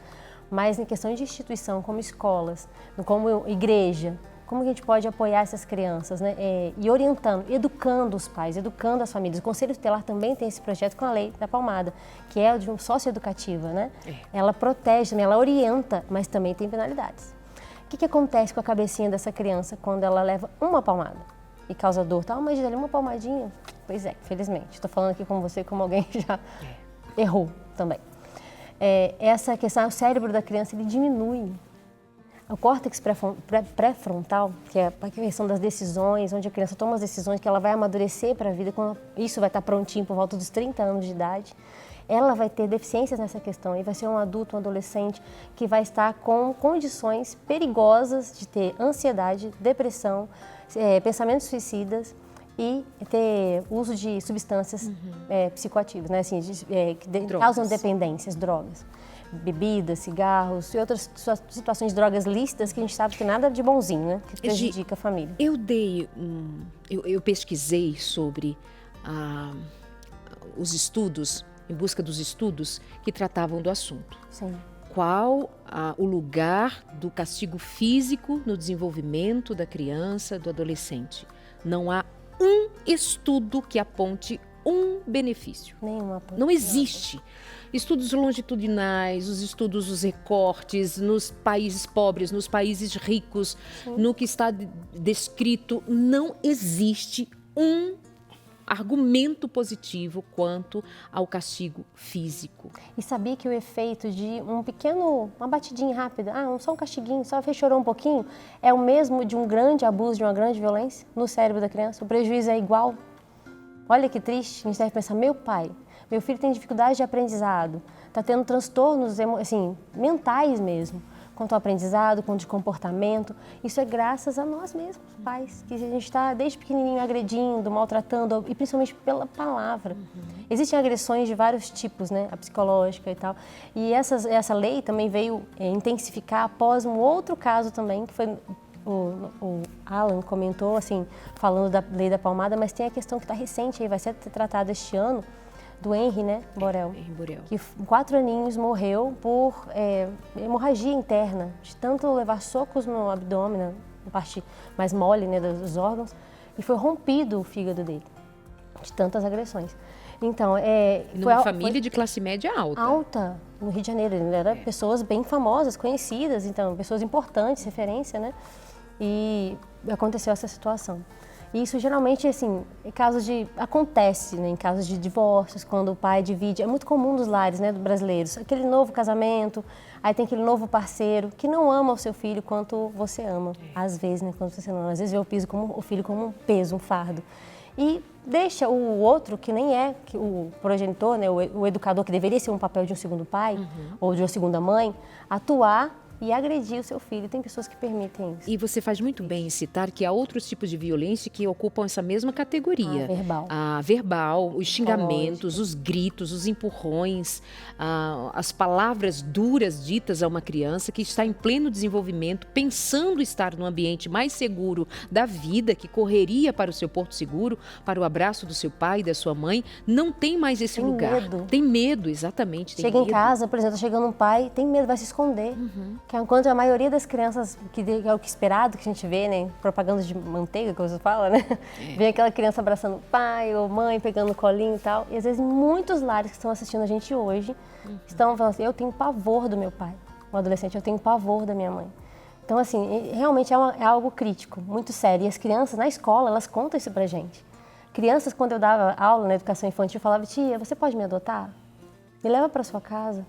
Mas em questão de instituição, como escolas, como igreja, como que a gente pode apoiar essas crianças, né? E orientando, educando os pais, educando as famílias. O Conselho Tutelar também tem esse projeto com a Lei da Palmada, que é de um socioeducativa, né? Ela protege, ela orienta, mas também tem penalidades. O que acontece com a cabecinha dessa criança quando ela leva uma palmada e causa dor? Mas Gisele, uma palmadinha? Pois é, felizmente. Estou falando aqui com você como alguém que já errou também. Essa questão, o cérebro da criança, ele diminui. O córtex pré-frontal, que é a questão das decisões, onde a criança toma as decisões que ela vai amadurecer para a vida, quando isso vai estar prontinho por volta dos 30 anos de idade, ela vai ter deficiências nessa questão e vai ser um adulto, um adolescente que vai estar com condições perigosas de ter ansiedade, depressão, pensamentos suicidas e ter uso de substâncias psicoativas, né? Assim, que causam dependências, drogas. Bebidas, cigarros e outras situações de drogas lícitas que a gente sabe que nada de bonzinho, né? Que prejudica a família. Eu pesquisei sobre os estudos, em busca dos estudos que tratavam do assunto. Sim. Qual o lugar do castigo físico no desenvolvimento da criança, do adolescente? Não há um estudo que aponte um benefício. Nenhuma. Não existe. Estudos longitudinais, os estudos, os recortes, nos países pobres, nos países ricos, no que está descrito, não existe um argumento positivo quanto ao castigo físico. E sabia que o efeito de uma batidinha rápida, só um castiguinho, só chorou um pouquinho, é o mesmo de um grande abuso, de uma grande violência no cérebro da criança? O prejuízo é igual? Olha que triste, a gente deve pensar, meu filho tem dificuldade de aprendizado, está tendo transtornos mentais mesmo, quanto ao aprendizado, quanto de comportamento. Isso é graças a nós mesmos, pais, que a gente está desde pequenininho agredindo, maltratando, e principalmente pela palavra. Existem agressões de vários tipos, né, a psicológica e tal. E essa lei também veio intensificar após um outro caso também, que foi... O Alan comentou, falando da lei da palmada, mas tem a questão que está recente, vai ser tratada este ano, do Henry, né, Borel, que com 4 aninhos morreu por hemorragia interna, de tanto levar socos no abdômen, na parte mais mole, né, dos órgãos, e foi rompido o fígado dele, de tantas agressões. Então, numa família de classe média alta. Alta, no Rio de Janeiro. Ele era pessoas bem famosas, conhecidas, então, pessoas importantes, referência, né? E aconteceu essa situação. E isso geralmente, acontece, né, em casos de divórcios, quando o pai divide. É muito comum nos lares, né, brasileiros. Aquele novo casamento, aí tem aquele novo parceiro que não ama o seu filho quanto você ama. Às vezes, né, quando você não ama. Às vezes vê o filho como um peso, um fardo. E deixa o outro, que nem é o progenitor, né, o educador, que deveria ser um papel de um segundo pai ou de uma segunda mãe, atuar e agredir o seu filho. Tem pessoas que permitem isso. E você faz muito bem em citar que há outros tipos de violência que ocupam essa mesma categoria. Verbal. A verbal, os xingamentos, os gritos, os empurrões, as palavras duras ditas a uma criança que está em pleno desenvolvimento, pensando estar num ambiente mais seguro da vida, que correria para o seu porto seguro, para o abraço do seu pai e da sua mãe, não tem mais esse lugar. Medo. Tem medo, exatamente. Chega em casa, por exemplo, chegando um pai, tem medo, vai se esconder. Que é enquanto a maioria das crianças, que é o que esperado que a gente vê, né, propaganda de manteiga, que você fala, né, vem aquela criança abraçando o pai ou mãe, pegando o colinho e tal, e às vezes muitos lares que estão assistindo a gente hoje estão falando assim, eu tenho pavor do meu pai, um adolescente, eu tenho pavor da minha mãe. Então, realmente é algo crítico, muito sério, e as crianças na escola, elas contam isso pra gente. Crianças, quando eu dava aula na educação infantil, eu falava, tia, você pode me adotar? Me leva para sua casa,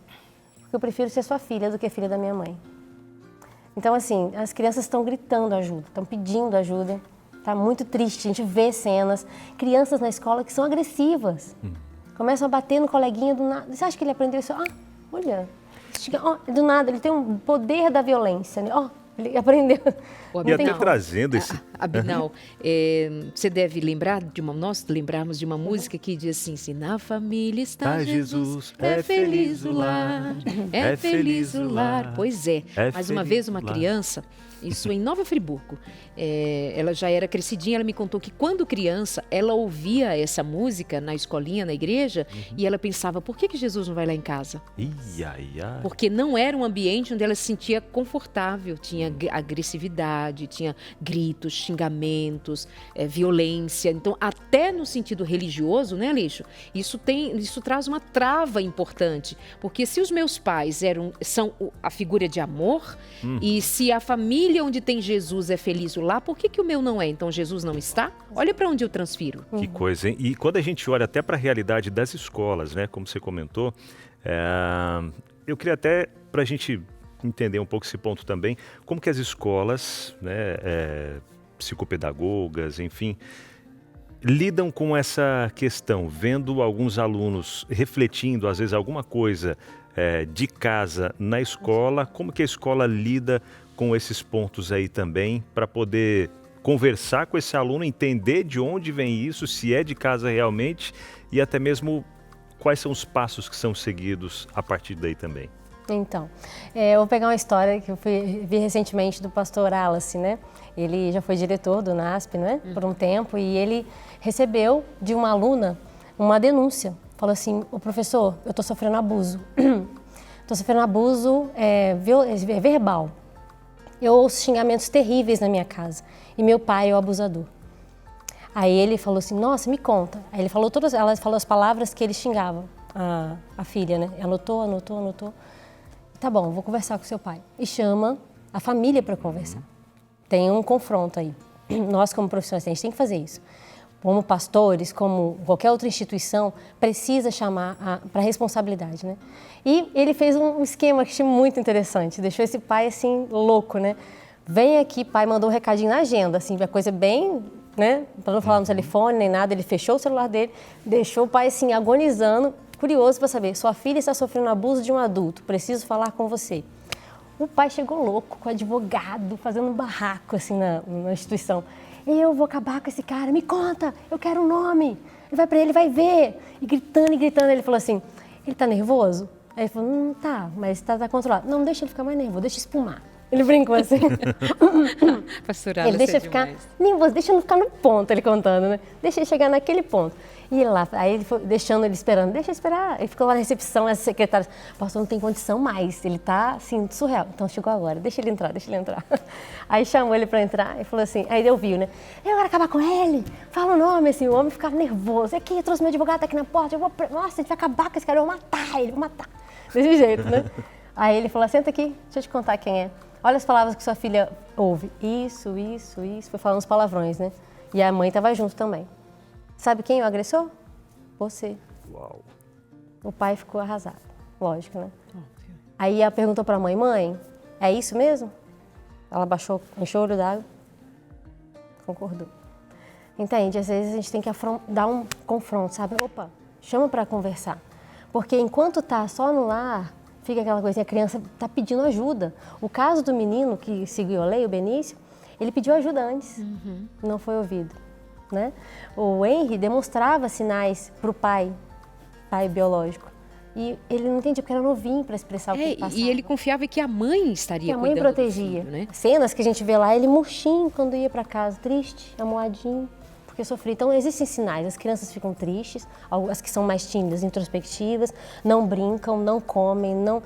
porque eu prefiro ser sua filha do que filha da minha mãe. Então, as crianças estão gritando ajuda, estão pedindo ajuda. Está muito triste, a gente vê cenas. Crianças na escola que são agressivas. Começam a bater no coleguinha do nada. Você acha que ele aprendeu isso? Olha, do nada, ele tem um poder da violência. Né? Ele aprendeu. E até trazendo esse... Abinal, você deve lembrar nós lembrarmos de uma música que diz assim, na família está Jesus, é feliz o lar, é feliz o lar. Pois é, mais uma vez uma criança, isso em Nova Friburgo, ela já era crescidinha, ela me contou que quando criança, ela ouvia essa música na escolinha, na igreja, e ela pensava, por que Jesus não vai lá em casa? Porque não era um ambiente onde ela se sentia confortável, tinha agressividade, tinha gritos, xingamentos, violência. Então, até no sentido religioso, né, Aleixo? Isso traz uma trava importante, porque se os meus pais são a figura de amor, e se a família onde tem Jesus é feliz o lar, por que o meu não é? Então, Jesus não está? Olha para onde eu transfiro. Que coisa, hein? E quando a gente olha até para a realidade das escolas, né, como você comentou, eu queria até, para a gente entender um pouco esse ponto também, como que as escolas, né, psicopedagogas, enfim, lidam com essa questão, vendo alguns alunos refletindo, às vezes, alguma coisa de casa na escola, como que a escola lida com esses pontos aí também, para poder conversar com esse aluno, entender de onde vem isso, se é de casa realmente, e até mesmo quais são os passos que são seguidos a partir daí também. Então, eu vou pegar uma história que eu vi recentemente do pastor Wallace, né? Ele já foi diretor do NASP, né? Por um tempo, e ele recebeu de uma aluna uma denúncia. Falou assim, o professor, eu estou sofrendo abuso. Estou sofrendo abuso verbal. Eu ouço xingamentos terríveis na minha casa. E meu pai é o abusador. Aí ele falou assim, nossa, me conta. Aí ela falou as palavras que ele xingava, a filha, né? Anotou. Tá bom, vou conversar com seu pai. E chama a família para conversar. Tem um confronto aí. Nós, como profissionais, a gente tem que fazer isso. Como pastores, como qualquer outra instituição, precisa chamar para responsabilidade, né? E ele fez um esquema que achei muito interessante, deixou esse pai, assim, louco, né? Vem aqui, pai, mandou um recadinho na agenda, assim, uma coisa bem, né? Para não falar no telefone nem nada, ele fechou o celular dele, deixou o pai, assim, agonizando, curioso para saber, sua filha está sofrendo abuso de um adulto, preciso falar com você. O pai chegou louco, com o advogado, fazendo um barraco, assim, na instituição. Eu vou acabar com esse cara, me conta, eu quero um nome. Ele vai para ele, vai ver. E gritando, ele falou assim, ele tá nervoso? Aí ele falou, tá, mas tá controlado. Não, deixa ele ficar mais nervoso, deixa espumar. Ele brincou assim. Pastor, ele deixa ficar nervoso, deixa não ficar no ponto, ele contando, né? Deixa ele chegar naquele ponto. E ele lá, aí ele foi deixando ele esperando, deixa esperar. Ele ficou lá na recepção, essa secretária, pastor, não tem condição mais, ele tá assim, surreal. Então chegou agora, deixa ele entrar. Aí chamou ele pra entrar e falou assim, aí eu vi, né? Eu quero acabar com ele, fala o nome, assim, o homem ficava nervoso. Aqui, eu trouxe meu advogado, tá aqui na porta, nossa, a gente vai acabar com esse cara, eu vou matar ele, vou matar. Desse jeito, né? Aí ele falou, senta aqui, deixa eu te contar quem é. Olha as palavras que sua filha ouve. Isso. Foi falando os palavrões, né? E a mãe estava junto também. Sabe quem é o agressor? Você. Uau. O pai ficou arrasado. Lógico, né? Aí ela perguntou para a mãe, é isso mesmo? Ela baixou, encheu o olho d'água. Concordou. Entende? Às vezes a gente tem que dar um confronto, sabe? Opa, chama para conversar. Porque enquanto tá só no lar, fica aquela coisinha, a criança está pedindo ajuda. O caso do menino que seguiu a lei, o Benício, ele pediu ajuda antes, não foi ouvido, né? O Henry demonstrava sinais para o pai biológico. E ele não entendia porque era novinho para expressar o que ele passava. E ele confiava que a mãe estaria cuidando. Que a mãe protegia. Do filho, né? Cenas que a gente vê lá, ele murchinho quando ia para casa, triste, amoadinho. Porque sofri. Então, existem sinais. As crianças ficam tristes, as que são mais tímidas, introspectivas, não brincam, não comem, não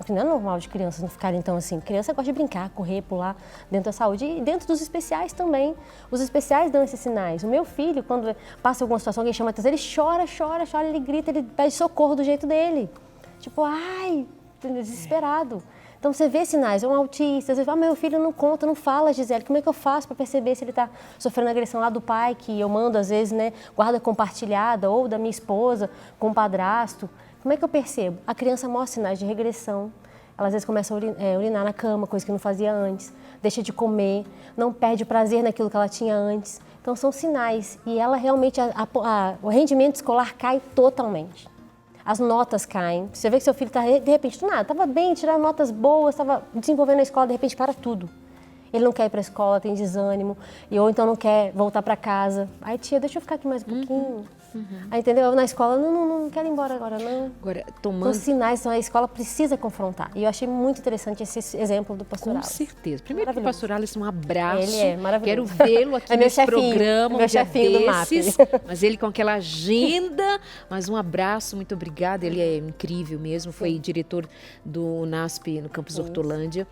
é normal de crianças não ficarem tão assim. Criança gosta de brincar, correr, pular dentro da saúde e dentro dos especiais também. Os especiais dão esses sinais. O meu filho, quando passa alguma situação, alguém chama a atenção, ele chora, ele grita, ele pede socorro do jeito dele. Tipo, ai, desesperado. Então, você vê sinais, é um autista, você fala, meu filho não conta, não fala, Gisele, como é que eu faço para perceber se ele está sofrendo agressão lá do pai, que eu mando, às vezes, né, guarda compartilhada, ou da minha esposa com o padrasto? Como é que eu percebo? A criança mostra sinais de regressão, ela às vezes começa a urinar na cama, coisa que não fazia antes, deixa de comer, não perde prazer naquilo que ela tinha antes. Então, são sinais, e ela realmente, o rendimento escolar cai totalmente. As notas caem. Você vê que seu filho está, de repente, do nada, estava bem, tirando notas boas, estava desenvolvendo a escola, de repente, para tudo. Ele não quer ir para a escola, tem desânimo, ou então não quer voltar para casa. Aí, tia, deixa eu ficar aqui mais um pouquinho. Aí, entendeu? Na escola, não quero ir embora agora, não. Agora, tomando... Os sinais, a escola precisa confrontar. E eu achei muito interessante esse exemplo do pastor Alice. Com certeza. Primeiro que o pastor Alice, um abraço. Ele é maravilhoso. Quero vê-lo aqui nesse programa, meu chefinho do MAP. Mas ele com aquela agenda. Mas um abraço, muito obrigada. Ele é incrível mesmo. Foi diretor do NASP no campus Hortolândia.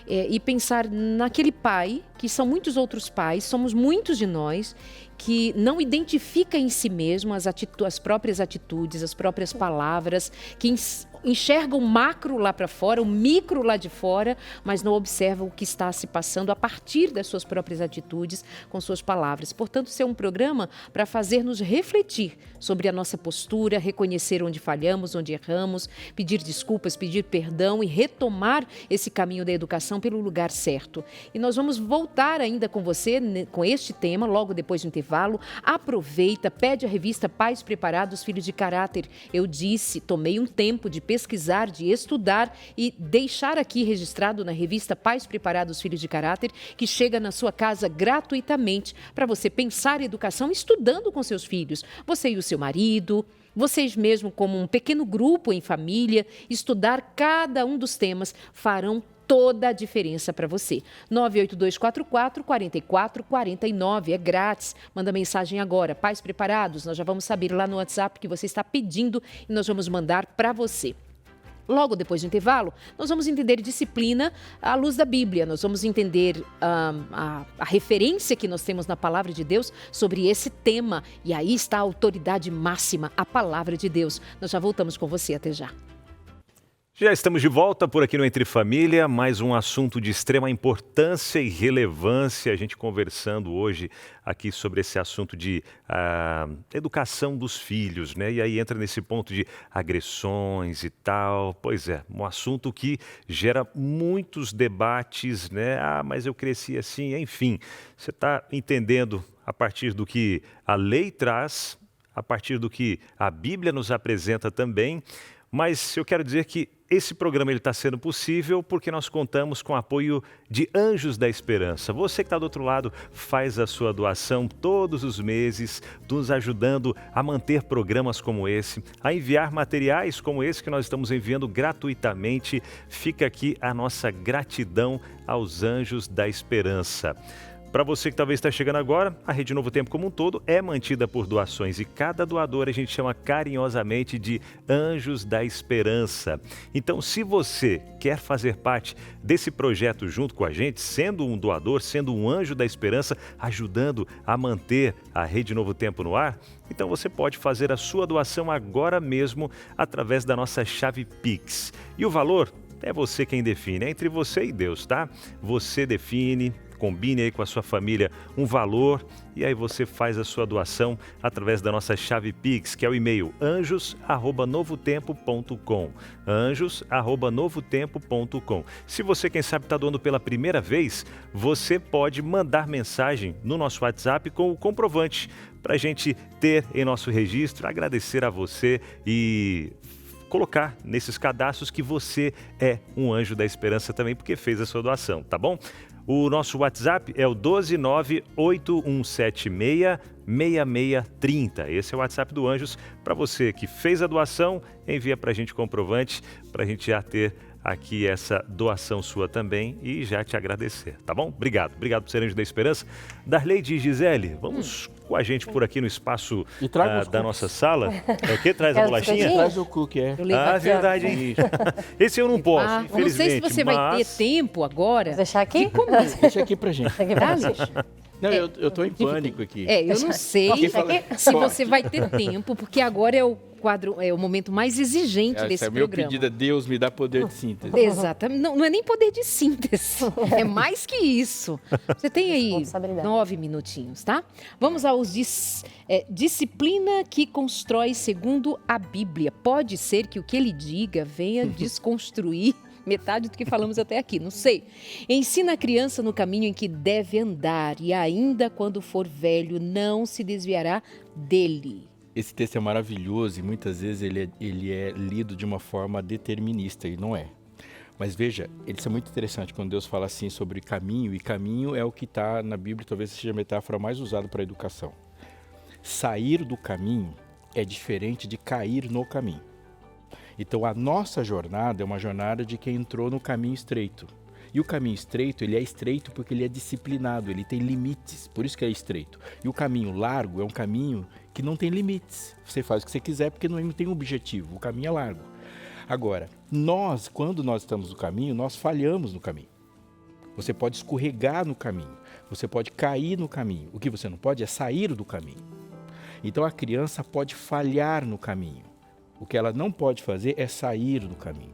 E pensar naquele pai, que são muitos outros pais, somos muitos de nós, que não identifica em si mesmo as próprias atitudes, as próprias palavras, que enxerga o macro lá para fora, o micro lá de fora, mas não observa o que está se passando a partir das suas próprias atitudes, com suas palavras. Portanto, ser um programa para fazer-nos refletir sobre a nossa postura, reconhecer onde falhamos, onde erramos, pedir desculpas, pedir perdão e retomar esse caminho da educação pelo lugar certo. E nós vamos voltar ainda com você, com este tema, logo depois do intervalo. Aproveita, pede a revista Pais Preparados, Filhos de Caráter. Eu disse, tomei um tempo de pesquisar, de estudar e deixar aqui registrado na revista Pais Preparados, Filhos de Caráter, que chega na sua casa gratuitamente para você pensar educação estudando com seus filhos. Você e o seu marido, vocês mesmo como um pequeno grupo em família, estudar cada um dos temas farão toda a diferença para você. 98244-4449, é grátis. Manda mensagem agora. Pais Preparados, nós já vamos saber lá no WhatsApp que você está pedindo e nós vamos mandar para você. Logo depois do intervalo, nós vamos entender disciplina à luz da Bíblia. Nós vamos entender a referência que nós temos na Palavra de Deus sobre esse tema. E aí está a autoridade máxima, a Palavra de Deus. Nós já voltamos com você, até já. Já estamos de volta por aqui no Entre Família, mais um assunto de extrema importância e relevância. A gente conversando hoje aqui sobre esse assunto de educação dos filhos, né? E aí entra nesse ponto de agressões e tal. Pois é, um assunto que gera muitos debates, né? Mas eu cresci assim, enfim. Você está entendendo a partir do que a lei traz, a partir do que a Bíblia nos apresenta também. Mas eu quero dizer que esse programa está sendo possível porque nós contamos com o apoio de Anjos da Esperança. Você que está do outro lado faz a sua doação todos os meses, nos ajudando a manter programas como esse, a enviar materiais como esse que nós estamos enviando gratuitamente. Fica aqui a nossa gratidão aos Anjos da Esperança. Para você que talvez está chegando agora, a Rede Novo Tempo como um todo é mantida por doações e cada doador a gente chama carinhosamente de Anjos da Esperança. Então, se você quer fazer parte desse projeto junto com a gente, sendo um doador, sendo um Anjo da Esperança, ajudando a manter a Rede Novo Tempo no ar, então você pode fazer a sua doação agora mesmo através da nossa chave Pix. E o valor é você quem define, é entre você e Deus, tá? Você define. Combine aí com a sua família um valor e aí você faz a sua doação através da nossa chave Pix, que é o e-mail anjos@novotempo.com. anjos@novotempo.com. Se você, quem sabe, está doando pela primeira vez, você pode mandar mensagem no nosso WhatsApp com o comprovante para a gente ter em nosso registro, agradecer a você e colocar nesses cadastros que você é um Anjo da Esperança também, porque fez a sua doação, tá bom? O nosso WhatsApp é o 12981766630. Esse é o WhatsApp do Anjos. Para você que fez a doação, envia para a gente comprovante, para a gente já ter aqui essa doação sua também e já te agradecer, tá bom? Obrigado por ser Anjo da Esperança. Darleide e Gisele, vamos com a gente por aqui no espaço da nossa sala. É o que? Traz a bolachinha? Traz o cookie, verdade, hein? Esse eu não posso, infelizmente. Não sei se você vai ter tempo agora. Deixar aqui? Deixa aqui pra gente. Aqui pra gente. Não, eu tô em pânico aqui. Eu não sei se você vai ter tempo, porque agora é o momento mais exigente desse é programa. Meu pedido é Deus me dá poder de síntese. Exatamente. Não é nem poder de síntese. É mais que isso. Você tem aí 9 minutinhos, tá? Vamos aos disciplina que constrói segundo a Bíblia. Pode ser que o que ele diga venha desconstruir metade do que falamos até aqui, não sei. Ensina a criança no caminho em que deve andar e ainda quando for velho não se desviará dele. Esse texto é maravilhoso e muitas vezes ele é lido de uma forma determinista e não é. Mas veja, isso é muito interessante quando Deus fala assim sobre caminho, e caminho é o que está na Bíblia, talvez seja a metáfora mais usada para a educação. Sair do caminho é diferente de cair no caminho. Então a nossa jornada é uma jornada de quem entrou no caminho estreito. E o caminho estreito, ele é estreito porque ele é disciplinado, ele tem limites, por isso que é estreito. E o caminho largo é um caminho que não tem limites. Você faz o que você quiser porque não tem um objetivo, o caminho é largo. Agora, quando nós estamos no caminho, nós falhamos no caminho. Você pode escorregar no caminho, você pode cair no caminho. O que você não pode é sair do caminho. Então a criança pode falhar no caminho. O que ela não pode fazer é sair do caminho.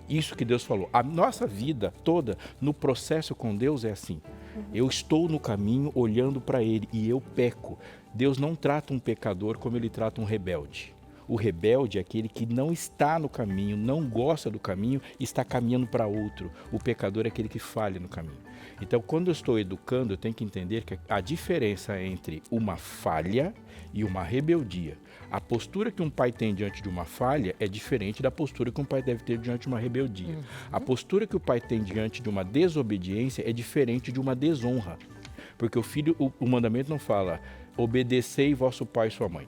Isso que Deus falou. A nossa vida toda, no processo com Deus, é assim. Eu estou no caminho olhando para Ele e eu peco. Deus não trata um pecador como Ele trata um rebelde. O rebelde é aquele que não está no caminho, não gosta do caminho e está caminhando para outro. O pecador é aquele que falha no caminho. Então, quando eu estou educando, eu tenho que entender que a diferença entre uma falha e uma rebeldia. A postura que um pai tem diante de uma falha é diferente da postura que um pai deve ter diante de uma rebeldia. A postura que o pai tem diante de uma desobediência é diferente de uma desonra. Porque o mandamento não fala, obedecei vosso pai e sua mãe.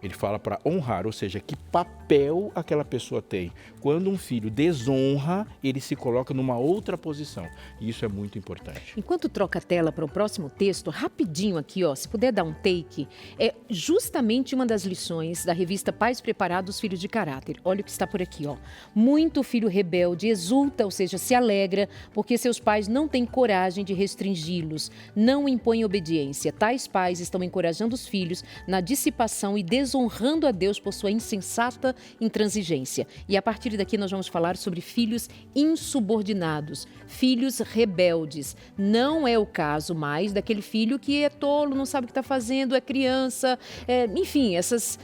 Ele fala para honrar, ou seja, que papel aquela pessoa tem. Quando um filho desonra, ele se coloca numa outra posição. E isso é muito importante. Enquanto troca a tela para o próximo texto, rapidinho aqui, ó, se puder dar um take, é justamente uma das lições da revista Pais Preparados, Filhos de Caráter. Olha o que está por aqui, ó. Muito filho rebelde exulta, ou seja, se alegra, porque seus pais não têm coragem de restringi-los, não impõem obediência. Tais pais estão encorajando os filhos na dissipação e desonrando a Deus por sua insensata intransigência. E a partir daqui nós vamos falar sobre filhos insubordinados, filhos rebeldes. Não é o caso mais daquele filho que é tolo, não sabe o que está fazendo, é criança, enfim, essas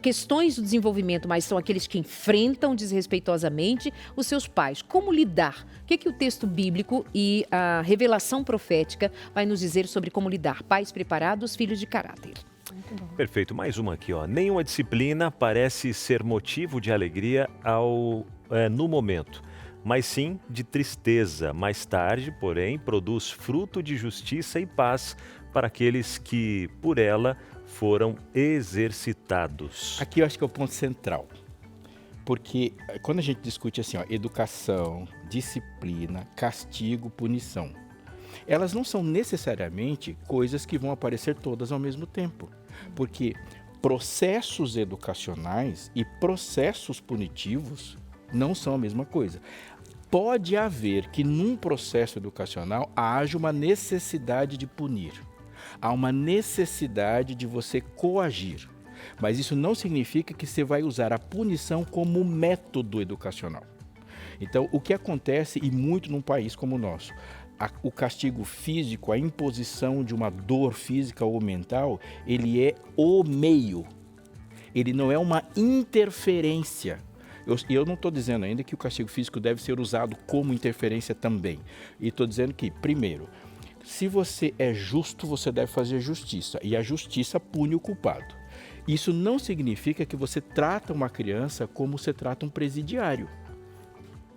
questões do desenvolvimento, mas são aqueles que enfrentam desrespeitosamente os seus pais. Como lidar? O que o texto bíblico e a revelação profética vai nos dizer sobre como lidar? Pais preparados, filhos de caráter. Perfeito, mais uma aqui, ó. Nenhuma disciplina parece ser motivo de alegria no momento, mas sim de tristeza. Mais tarde, porém, produz fruto de justiça e paz para aqueles que, por ela, foram exercitados. Aqui eu acho que é o ponto central. Porque quando a gente discute assim, ó, educação, disciplina, castigo, punição, elas não são necessariamente coisas que vão aparecer todas ao mesmo tempo. Porque processos educacionais e processos punitivos não são a mesma coisa. Pode haver que num processo educacional haja uma necessidade de punir. Há uma necessidade de você coagir. Mas isso não significa que você vai usar a punição como método educacional. Então, o que acontece, e muito num país como o nosso, o castigo físico, a imposição de uma dor física ou mental, ele é o meio. Ele não é uma interferência. Eu não estou dizendo ainda que o castigo físico deve ser usado como interferência também. E estou dizendo que, primeiro, se você é justo, você deve fazer justiça. E a justiça pune o culpado. Isso não significa que você trata uma criança como você trata um presidiário.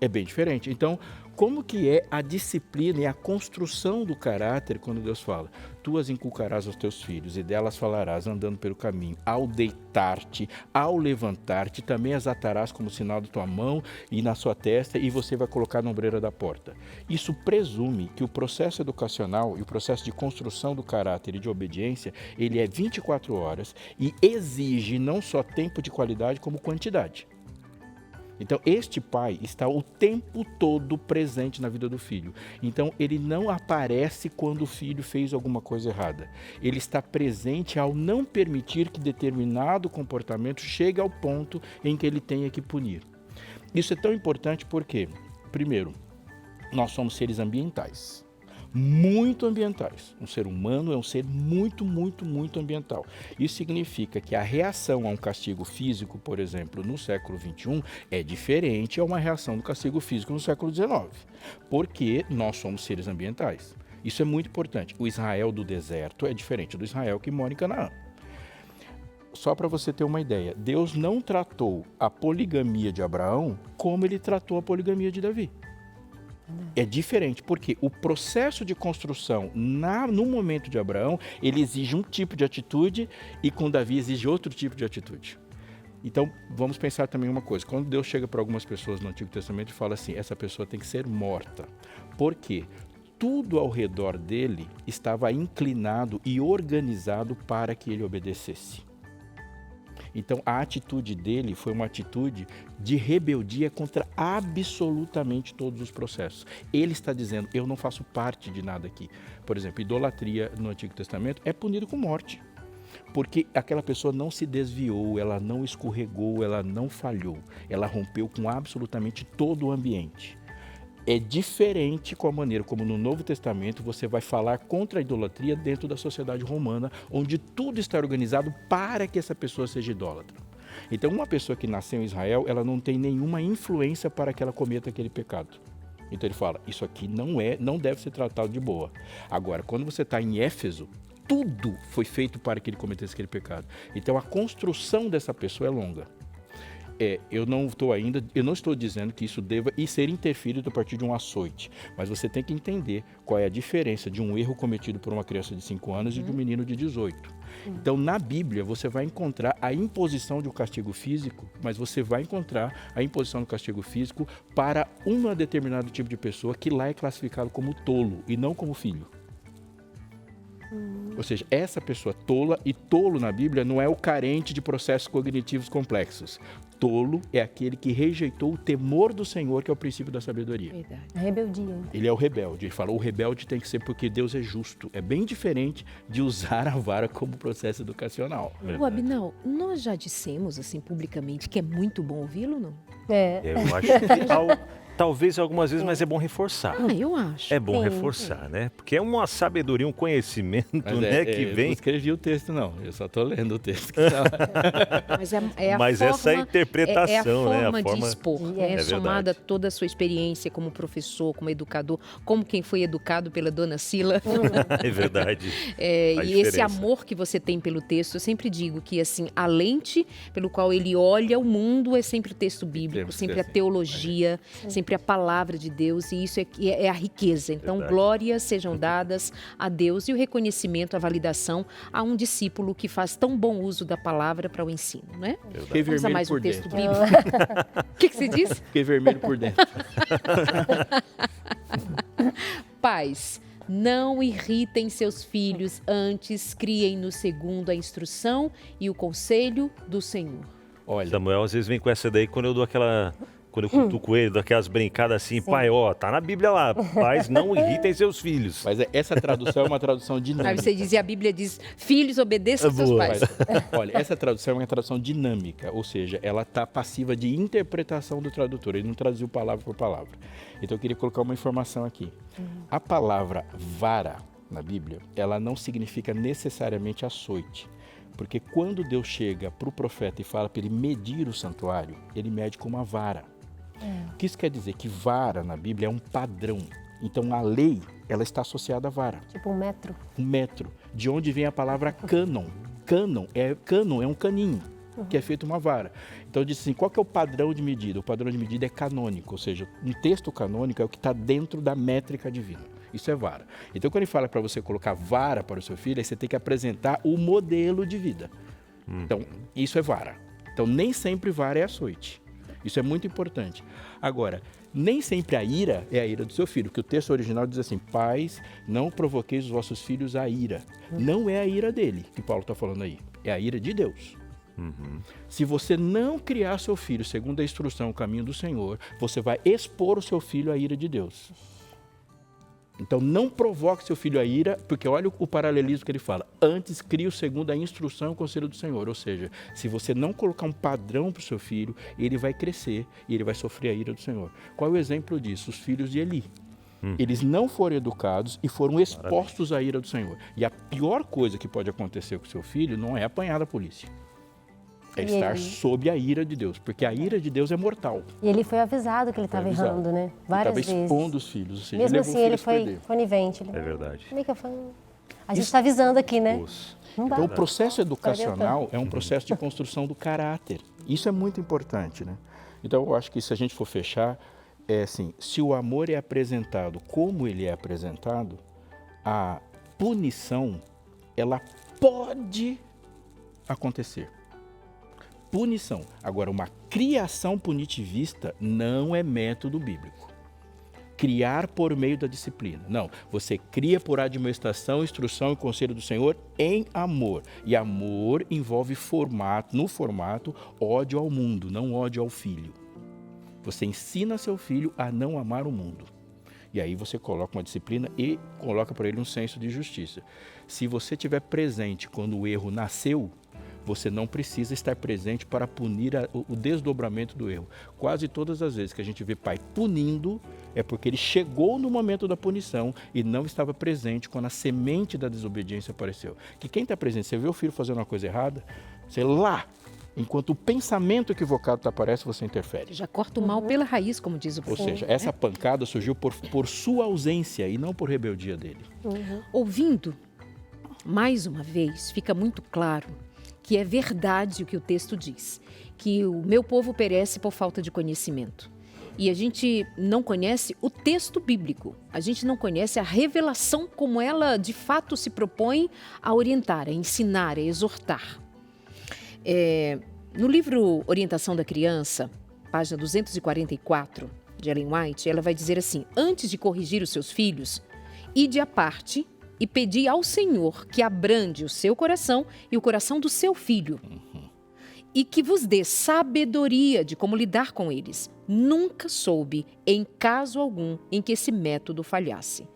É bem diferente. Então, como que é a disciplina e a construção do caráter quando Deus fala? Tu as inculcarás aos teus filhos e delas falarás andando pelo caminho. Ao deitar-te, ao levantar-te, também as atarás como sinal da tua mão e na sua testa e você vai colocar na ombreira da porta. Isso presume que o processo educacional e o processo de construção do caráter e de obediência, ele é 24 horas e exige não só tempo de qualidade como quantidade. Então, este pai está o tempo todo presente na vida do filho. Então, ele não aparece quando o filho fez alguma coisa errada. Ele está presente ao não permitir que determinado comportamento chegue ao ponto em que ele tenha que punir. Isso é tão importante porque, primeiro, nós somos seres ambientais. Muito ambientais. Um ser humano é um ser muito ambiental. Isso significa que a reação a um castigo físico, por exemplo, no século XXI, é diferente a uma reação do castigo físico no século XIX, porque nós somos seres ambientais. Isso é muito importante. O Israel do deserto é diferente do Israel que mora em Canaã. Só para você ter uma ideia, Deus não tratou a poligamia de Abraão como ele tratou a poligamia de Davi. É diferente, porque o processo de construção no momento de Abraão, ele exige um tipo de atitude e com Davi exige outro tipo de atitude. Então, vamos pensar também uma coisa. Quando Deus chega para algumas pessoas no Antigo Testamento e fala assim, essa pessoa tem que ser morta. Por quê? Tudo ao redor dele estava inclinado e organizado para que ele obedecesse. Então, a atitude dele foi uma atitude de rebeldia contra absolutamente todos os processos. Ele está dizendo, eu não faço parte de nada aqui. Por exemplo, idolatria no Antigo Testamento é punido com morte. Porque aquela pessoa não se desviou, ela não escorregou, ela não falhou. Ela rompeu com absolutamente todo o ambiente. É diferente com a maneira como no Novo Testamento você vai falar contra a idolatria dentro da sociedade romana, onde tudo está organizado para que essa pessoa seja idólatra. Então, uma pessoa que nasceu em Israel, ela não tem nenhuma influência para que ela cometa aquele pecado. Então ele fala, isso aqui não deve ser tratado de boa. Agora, quando você está em Éfeso, tudo foi feito para que ele cometesse aquele pecado. Então, a construção dessa pessoa é longa. Eu não estou dizendo que isso deva ser interferido a partir de um açoite, mas você tem que entender qual é a diferença de um erro cometido por uma criança de 5 anos e de um menino de 18. Então, na Bíblia, você vai encontrar a imposição de um castigo físico, mas você vai encontrar a imposição do castigo físico para um determinado tipo de pessoa que lá é classificado como tolo e não como filho. Ou seja, essa pessoa tola, e tolo na Bíblia não é o carente de processos cognitivos complexos. Tolo é aquele que rejeitou o temor do Senhor, que é o princípio da sabedoria. Verdade. A rebeldia. Ele é o rebelde. Ele fala, o rebelde tem que ser porque Deus é justo. É bem diferente de usar a vara como processo educacional. O Abinal, nós já dissemos assim publicamente que é muito bom ouvi-lo, não? Eu acho que talvez algumas vezes, mas é bom reforçar. Eu acho. É bom reforçar, né? Porque é uma sabedoria, um conhecimento, Mas né, que eu vem... não escrevi o texto, não. Eu só estou lendo o texto que está lá. Mas essa é a interpretação, é a né? forma de expor, É somada a verdade. toda a sua experiência como professor, como educador, como quem foi educado pela dona Sila. É verdade. E A esse diferença. amor que você tem pelo texto, eu sempre digo que assim, a lente pelo qual ele olha o mundo é sempre o texto bíblico, Temos que sempre ser a assim. teologia, sempre a palavra de Deus, e isso é a riqueza. Então, Verdade. glórias sejam dadas a Deus e o reconhecimento, a validação a um discípulo que faz tão bom uso da palavra para o ensino, não é? Fiquei Vamos a vermelho mais um por texto dentro. bíblico. O que você disse? Fiquei vermelho por dentro. Pais, não irritem seus filhos, antes criem-nos segundo a instrução e o conselho do Senhor. Olha, Samuel às vezes vem com essa daí quando eu dou aquela... Quando eu cutuco ele, dou aquelas brincadas assim, pai, tá na Bíblia lá, pais não irritem seus filhos. mas essa tradução é uma tradução Aí dinâmica. você diz, e a Bíblia diz, filhos, obedeçam aos seus Boa. pais. Olha, essa tradução é uma tradução dinâmica, ou seja, ela está passiva de interpretação do tradutor, ele não traduziu palavra por palavra. Então eu queria colocar uma informação aqui. A palavra vara na Bíblia, ela não significa necessariamente açoite. Porque quando Deus chega para o profeta e fala para ele medir o santuário, ele mede com uma vara. O que isso quer dizer? Que vara na Bíblia é um padrão. Então a lei, ela está associada à vara. Tipo um metro. Um metro, de onde vem a palavra cânon. Cânon é um caninho, que é feito uma vara. Então diz assim, qual que é o padrão de medida? O padrão de medida é canônico, ou seja, um texto canônico é o que está dentro da métrica divina. Isso é vara. Então quando ele fala para você colocar vara para o seu filho, aí você tem que apresentar o modelo de vida. Então isso é vara. Então nem sempre vara é açoite. Isso é muito importante. Agora, nem sempre a ira é a ira do seu filho, porque o texto original diz assim, pais, não provoqueis os vossos filhos a ira. Não é a ira dele que Paulo está falando aí, é a ira de Deus. Se você não criar seu filho segundo a instrução, o caminho do Senhor, você vai expor o seu filho à ira de Deus. Então não provoque seu filho a ira, porque olha o paralelismo que ele fala. Antes crie-o segundo a instrução e o conselho do Senhor. Ou seja, se você não colocar um padrão para o seu filho, ele vai crescer e ele vai sofrer a ira do Senhor. Qual é o exemplo disso? Os filhos de Eli. Eles não foram educados e foram expostos à ira do Senhor. E a pior coisa que pode acontecer com o seu filho não é apanhar da polícia. É E estar ele- sob a ira de Deus, porque a ira de Deus é mortal. E ele foi avisado que ele estava avisado. errando, né? Ele Várias estava vezes. expondo os filhos. Ou seja, Mesmo levou assim, o filho ele a se perder. foi conivente. Ele... É verdade. Como é que eu falo? A gente está avisando aqui, né? Os- Não dá. Então, o processo educacional é um processo de construção do caráter. Isso é muito importante, né? Então, eu acho que se a gente for fechar, é assim, se o amor é apresentado como ele é apresentado, a punição, ela pode acontecer. Punição. Agora, uma criação punitivista não é método bíblico. Criar por meio da disciplina. Não, você cria por admoestação, instrução e conselho do Senhor em amor. E amor envolve no formato, ódio ao mundo, não ódio ao filho. Você ensina seu filho a não amar o mundo. E aí você coloca uma disciplina e coloca para ele um senso de justiça. Se você estiver presente quando o erro nasceu, você não precisa estar presente para punir o desdobramento do erro. Quase todas as vezes que a gente vê pai punindo, é porque ele chegou no momento da punição e não estava presente quando a semente da desobediência apareceu. Que quem está presente, você vê o filho fazendo uma coisa errada, você lá, enquanto o pensamento equivocado aparece, você interfere. Já corta o mal pela raiz, como diz o Ou professor. seja, essa pancada surgiu por sua ausência e não por rebeldia dele. Ouvindo, mais uma vez, fica muito claro que é verdade o que o texto diz, que o meu povo perece por falta de conhecimento. E a gente não conhece o texto bíblico, a gente não conhece a revelação como ela de fato se propõe a orientar, a ensinar, a exortar. No livro Orientação da Criança, página 244, de Ellen White, ela vai dizer assim: antes de corrigir os seus filhos, ide à parte e pedi ao Senhor que abrande o seu coração e o coração do seu filho, e que vos dê sabedoria de como lidar com eles. Nunca soube, em caso algum, em que esse método falhasse.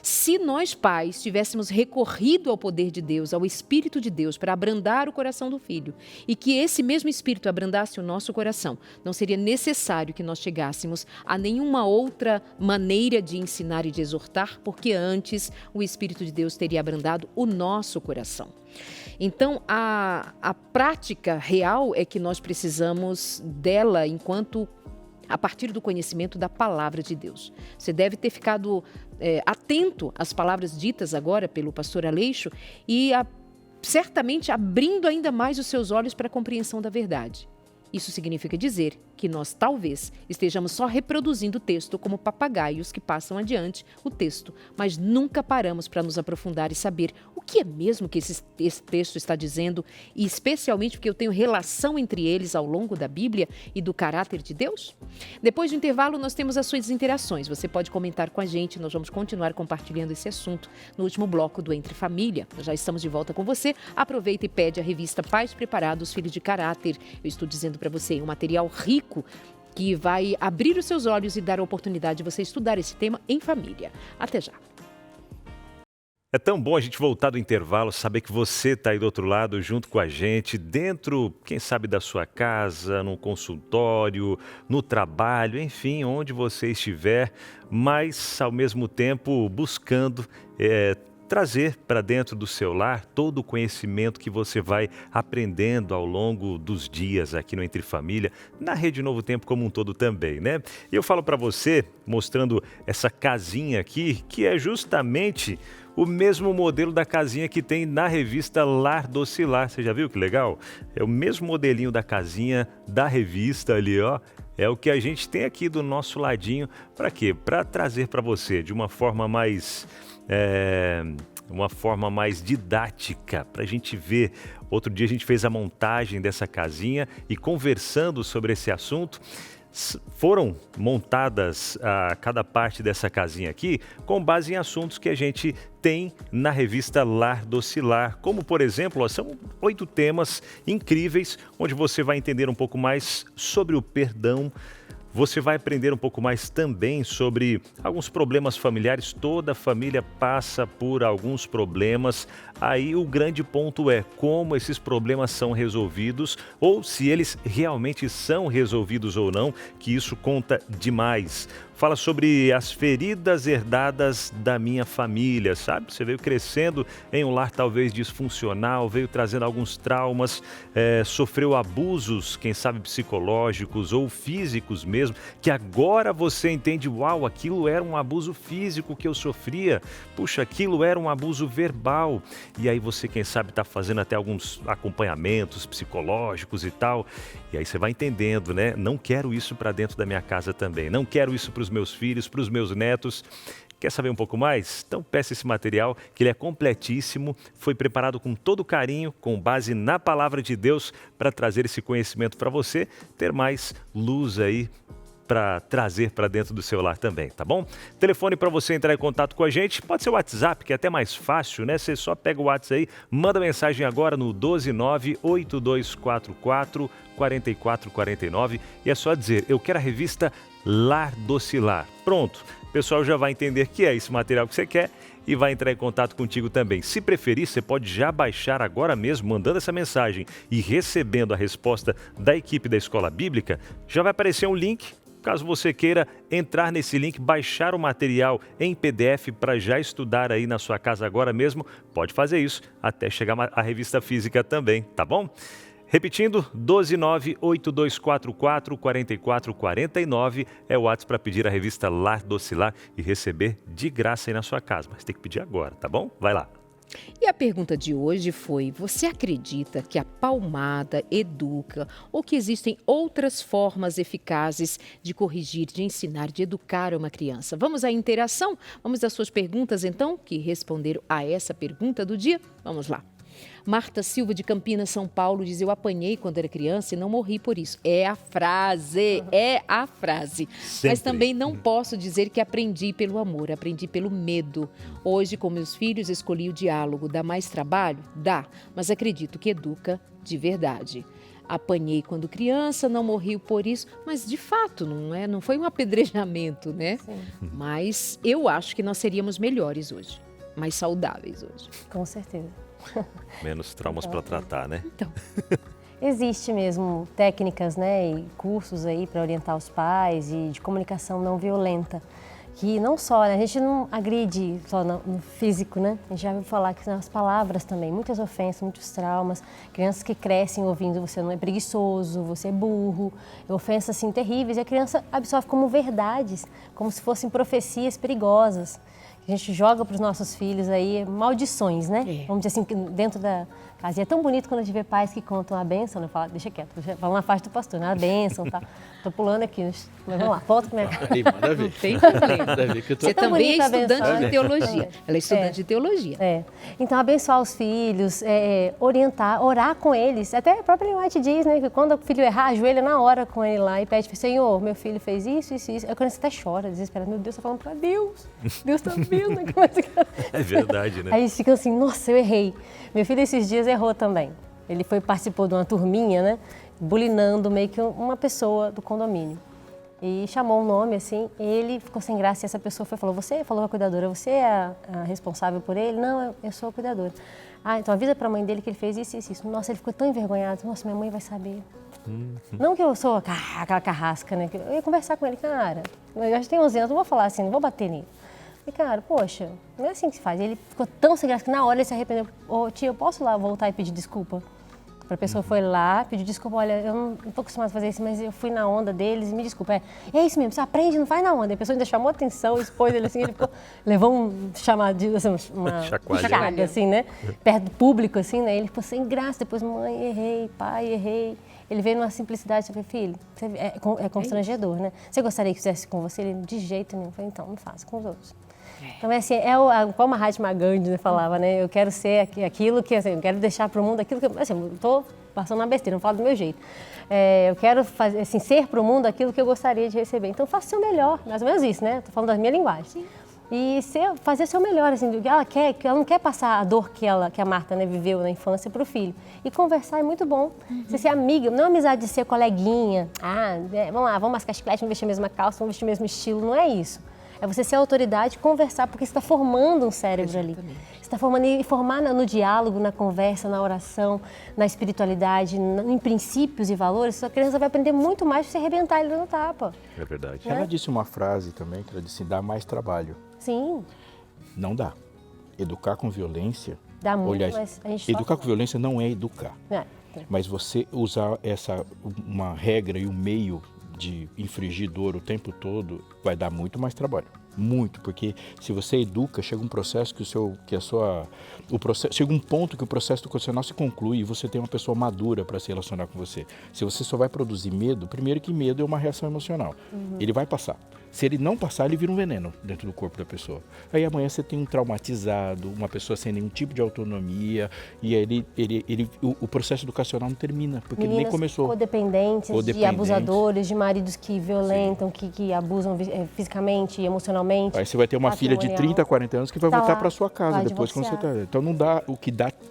Se nós, pais, tivéssemos recorrido ao poder de Deus, ao Espírito de Deus, para abrandar o coração do filho, e que esse mesmo Espírito abrandasse o nosso coração, não seria necessário que nós chegássemos a nenhuma outra maneira de ensinar e de exortar, porque antes o Espírito de Deus teria abrandado o nosso coração. Então, a prática real é que nós precisamos dela a partir do conhecimento da palavra de Deus. Você deve ter ficado atento às palavras ditas agora pelo pastor Aleixo e certamente abrindo ainda mais os seus olhos para a compreensão da verdade. Isso significa dizer que nós talvez estejamos só reproduzindo o texto como papagaios que passam adiante o texto, mas nunca paramos para nos aprofundar e saber o que é mesmo que esse texto está dizendo, e especialmente porque eu tenho relação entre eles ao longo da Bíblia e do caráter de Deus. Depois do intervalo, nós temos as suas interações. Você pode comentar com a gente, nós vamos continuar compartilhando esse assunto no último bloco do Entre Família. Nós já estamos de volta com você. Aproveita e pede a revista Pais Preparados, Filhos de Caráter. Eu estou dizendo para você, um material rico que vai abrir os seus olhos e dar a oportunidade de você estudar esse tema em família. Até já. É tão bom a gente voltar do intervalo, saber que você está aí do outro lado junto com a gente, dentro, quem sabe, da sua casa, no consultório, no trabalho, enfim, onde você estiver, mas ao mesmo tempo buscando trazer para dentro do seu lar todo o conhecimento que você vai aprendendo ao longo dos dias aqui no Entre Família, na Rede Novo Tempo como um todo também, né? E eu falo para você, mostrando essa casinha aqui, que é justamente o mesmo modelo da casinha que tem na revista Lar Docilar. Você já viu que legal? É o mesmo modelinho da casinha da revista ali, ó. É o que a gente tem aqui do nosso ladinho. Para quê? Para trazer para você de uma forma mais didática, para a gente ver. Outro dia a gente fez a montagem dessa casinha e, conversando sobre esse assunto, foram montadas cada parte dessa casinha aqui com base em assuntos que a gente tem na revista Lar Docilar, como, por exemplo, são 8 temas incríveis, onde você vai entender um pouco mais sobre o perdão. Você vai aprender um pouco mais também sobre alguns problemas familiares. Toda família passa por alguns problemas. Aí o grande ponto é como esses problemas são resolvidos, ou se eles realmente são resolvidos ou não, que isso conta demais. Fala sobre as feridas herdadas da minha família, sabe? Você veio crescendo em um lar talvez disfuncional, veio trazendo alguns traumas, sofreu abusos, quem sabe psicológicos ou físicos mesmo, que agora você entende, uau, aquilo era um abuso físico que eu sofria, puxa, aquilo era um abuso verbal. E aí você, quem sabe, está fazendo até alguns acompanhamentos psicológicos e tal, e aí você vai entendendo, né? Não quero isso para dentro da minha casa também, não quero isso para os meus filhos, para os meus netos. Quer saber um pouco mais? Então peça esse material, que ele é completíssimo, foi preparado com todo carinho, com base na palavra de Deus, para trazer esse conhecimento para você ter mais luz aí para trazer para dentro do seu lar também, tá bom? Telefone para você entrar em contato com a gente, pode ser o WhatsApp, que é até mais fácil, né? Você só pega o WhatsApp aí, manda mensagem agora no 12982444449 e é só dizer, eu quero a revista Lar Docilar. Pronto, o pessoal já vai entender que é esse material que você quer e vai entrar em contato contigo também. Se preferir, você pode já baixar agora mesmo, mandando essa mensagem e recebendo a resposta da equipe da Escola Bíblica, já vai aparecer um link. Caso você queira entrar nesse link, baixar o material em PDF para já estudar aí na sua casa agora mesmo, pode fazer isso até chegar a revista física também, tá bom? Repetindo, 12982444449 é o WhatsApp para pedir a revista Lar Docilar e receber de graça aí na sua casa. Mas tem que pedir agora, tá bom? Vai lá. E a pergunta de hoje foi: você acredita que a palmada educa ou que existem outras formas eficazes de corrigir, de ensinar, de educar uma criança? Vamos à interação? Vamos às suas perguntas, então, que responderam a essa pergunta do dia? Vamos lá. Marta Silva, de Campinas, São Paulo, diz: eu apanhei quando era criança e não morri por isso. É a frase, é a frase. Sempre. Mas também não posso dizer que aprendi pelo amor, aprendi pelo medo. Hoje, com meus filhos, escolhi o diálogo. Dá mais trabalho? Dá, mas acredito que educa de verdade. Apanhei quando criança, não morri por isso, mas de fato não foi um apedrejamento, né? Sim. Mas eu acho que nós seríamos melhores hoje, mais saudáveis hoje. Com certeza. Menos traumas para tratar, né? Então, Existe mesmo técnicas, né, e cursos aí para orientar os pais e de comunicação não violenta, que não só, né, a gente não agride só no físico, né? A gente já ouviu falar que nas palavras também, muitas ofensas, muitos traumas, crianças que crescem ouvindo você não é preguiçoso, você é burro, ofensas assim terríveis, e a criança absorve como verdades, como se fossem profecias perigosas. A gente joga para os nossos filhos aí maldições, né? É. Vamos dizer assim, dentro da casa. E é tão bonito quando a gente vê pais que contam a bênção, né? Fala, deixa quieto, fala na faixa do pastor, né? A bênção, tá? Tô pulando aqui, mas vamos lá, volta com a minha... Aí, manda ver. não tem problema. Manda ver que eu tô... Você tão também é bonita a estudante abençoar. de teologia. É. Ela é estudante de teologia. É. Então, abençoar os filhos, orientar, orar com eles. Até a própria White diz, né, que quando o filho errar, ajoelha na hora com ele lá e pede, Senhor, meu filho fez isso, isso, isso. Aí a criança até chora, desesperada. Meu Deus, tá falando pra Deus. Deus tá vendo. É verdade, né? Aí eles ficam assim, nossa, eu errei. Meu filho esses dias errou também. Ele participou de uma turminha, né, bulinando meio que uma pessoa do condomínio. E chamou um nome assim, ele ficou sem graça e essa pessoa falou, você falou a cuidadora, você é a responsável por ele? Não, eu sou a cuidadora. Ah, então avisa pra mãe dele que ele fez isso, isso, isso. Nossa, ele ficou tão envergonhado. Nossa, minha mãe vai saber. Não que eu sou aquela carrasca, né? Eu ia conversar com ele, cara, eu já tenho 11 anos, não vou falar assim, não vou bater nele. E cara, poxa, não é assim que se faz. Ele ficou tão sem graça que na hora ele se arrependeu. Ô, tia, eu posso lá voltar e pedir desculpa? A pessoa foi lá, pediu desculpa, olha, eu não estou acostumada a fazer isso, mas eu fui na onda deles e me desculpa. É isso mesmo, você aprende, não vai na onda. E a pessoa ainda chamou atenção, expôs ele assim, ele levou um chamadinho, assim, uma chacoalha, assim, né? Perto do público, assim, né? Ele ficou sem graça, depois, mãe, errei, pai, errei. Ele veio numa simplicidade, eu falei, filho, é constrangedor, né? Você gostaria que fizesse com você? Ele, de jeito nenhum. Eu falei, então, não faça com os outros. Então, assim, como a Mahatma Gandhi, né, falava, né? Eu quero ser aquilo que, assim, eu quero deixar para o mundo aquilo que, assim, eu estou passando uma besteira, não falo do meu jeito. Eu quero fazer, assim, ser para o mundo aquilo que eu gostaria de receber. Então, faça o seu melhor, mais ou menos isso, né? Estou falando da minha linguagem. Sim. E fazer o seu melhor, assim, do que ela quer, que ela não quer passar a dor que a Marta, né, viveu na infância para o filho. E conversar é muito bom. Você ser amiga, não amizade de ser coleguinha. Vamos lá, vamos mascar chiclete, vamos vestir a mesma calça, vamos vestir o mesmo estilo. Não é isso. É você ser autoridade e conversar, porque você está formando um cérebro ali. Você está formando e formar no diálogo, na conversa, na oração, na espiritualidade, em princípios e valores. Sua criança vai aprender muito mais se você arrebentar ele no tapa. É verdade. Ela disse uma frase também, que ela disse, dá mais trabalho. Sim. Não dá. Educar com violência... Dá muito, aliás, mas a gente educar com violência não é educar. Mas você usar uma regra e um meio de infligir dor o tempo todo vai dar muito mais trabalho. Muito, porque se você educa, chega um processo chega um ponto que o processo educacional se conclui e você tem uma pessoa madura para se relacionar com você. Se você só vai produzir medo, primeiro que medo é uma reação emocional. Ele vai passar. Se ele não passar, ele vira um veneno dentro do corpo da pessoa. Aí amanhã você tem um traumatizado, uma pessoa sem nenhum tipo de autonomia, e aí o processo educacional não termina, porque ele nem começou. Codependentes, de abusadores, de maridos que violentam, que abusam fisicamente e emocionalmente. Aí você vai ter uma filha de 30, 40 anos que vai voltar para sua casa depois quando você tá. Então não dá, o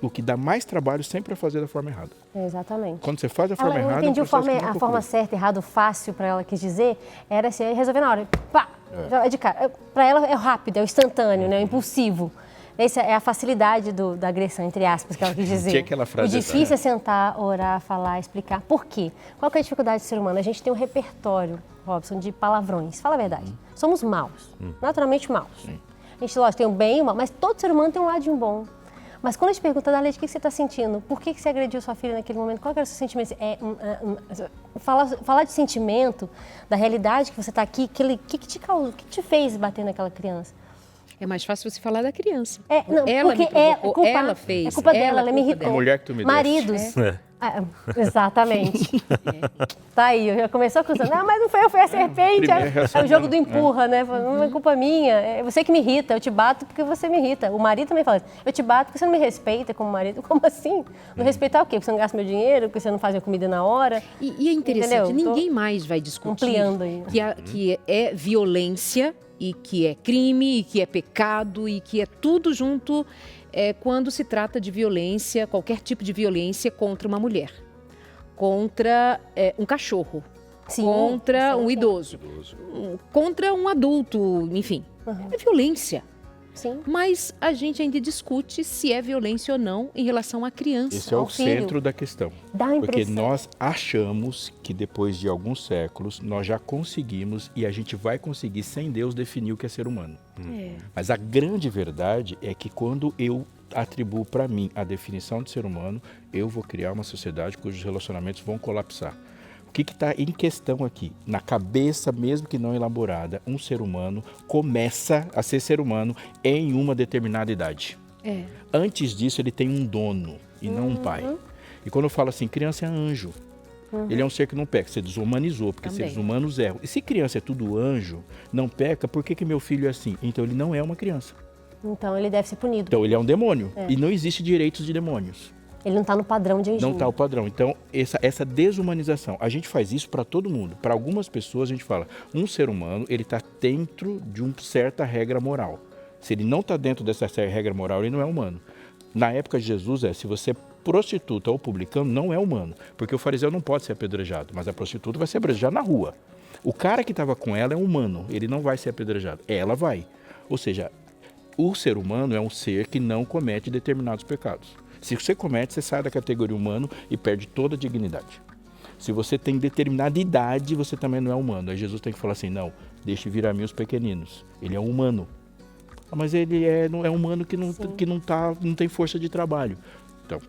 que dá mais trabalho sempre é fazer da forma errada. Exatamente. Quando você faz da forma errada, eu entendi a forma certa, errado, fácil para ela quis dizer, era assim, resolver na hora. Pá, já é de cara. Para ela é rápido, é o instantâneo, né? É o impulsivo. Essa é a facilidade da agressão, entre aspas, que ela quis dizer. Que é aquela frase o difícil é sentar, orar, falar, explicar. Por quê? Qual que é a dificuldade do ser humano? A gente tem um repertório, Robson, de palavrões. Fala a verdade. Somos maus, naturalmente maus. A gente, lógico, tem o bem e o mal, mas todo ser humano tem um lado de um bom. Mas quando a gente pergunta, Darlete, o que você está sentindo? Por que você agrediu sua filha naquele momento? Qual que era o seu sentimento? Falar de sentimento, da realidade que você está aqui, o que te fez bater naquela criança? É mais fácil você falar da criança. Não, Ela porque me provocou, culpa, ela fez. É culpa dela, ela me culpa irritou. A mulher que tu me deste. Maridos. É. Exatamente. Tá aí, já começou acusando. Mas não foi eu, foi a serpente. Primeira reação É o jogo do empurra, né? Não é culpa minha. É você que me irrita, eu te bato porque você me irrita. O marido também fala, eu te bato porque você não me respeita como marido. Como assim? Não respeitar o quê? Porque você não gasta meu dinheiro, porque você não faz a comida na hora. E é interessante, Entendeu? ninguém mais vai discutir ampliando aí. que é violência e que é crime e que é pecado e que é tudo junto quando se trata de violência, qualquer tipo de violência contra uma mulher, contra um cachorro, Sim, contra um sim. idoso, contra um adulto, enfim. É violência. Sim. Mas a gente ainda discute se é violência ou não em relação à criança. Esse é o ao filho. centro da questão. Dá a Porque impressão. nós achamos que depois de alguns séculos nós já conseguimos e a gente vai conseguir sem Deus definir o que é ser humano. Mas a grande verdade é que quando eu atribuo para mim a definição de ser humano, eu vou criar uma sociedade cujos relacionamentos vão colapsar. O que está em questão aqui? Na cabeça, mesmo que não elaborada, um ser humano começa a ser ser humano em uma determinada idade. Antes disso, ele tem um dono e não um pai. E quando eu falo assim, criança é anjo. Ele é um ser que não peca. Você desumanizou, porque Também. seres humanos erram. E se criança é tudo anjo, não peca, por que meu filho é assim? Então ele não é uma criança. Então ele deve ser punido. Então ele é um demônio. E não existe direitos de demônios. Ele não está no padrão de anjinho. Não está o padrão. Então, essa desumanização, a gente faz isso para todo mundo. Para algumas pessoas, a gente fala, um ser humano, ele está dentro de uma certa regra moral. Se ele não está dentro dessa regra moral, ele não é humano. Na época de Jesus, se você é prostituta ou publicano, não é humano. Porque o fariseu não pode ser apedrejado, mas a prostituta vai ser apedrejada na rua. O cara que estava com ela é humano, ele não vai ser apedrejado. Ela vai. Ou seja, o ser humano é um ser que não comete determinados pecados. Se você comete, você sai da categoria humano e perde toda a dignidade. Se você tem determinada idade, você também não é humano. Aí Jesus tem que falar assim, não, deixe vir a mim os pequeninos. Ele é humano. Mas ele não é humano que não tem força de trabalho. Então,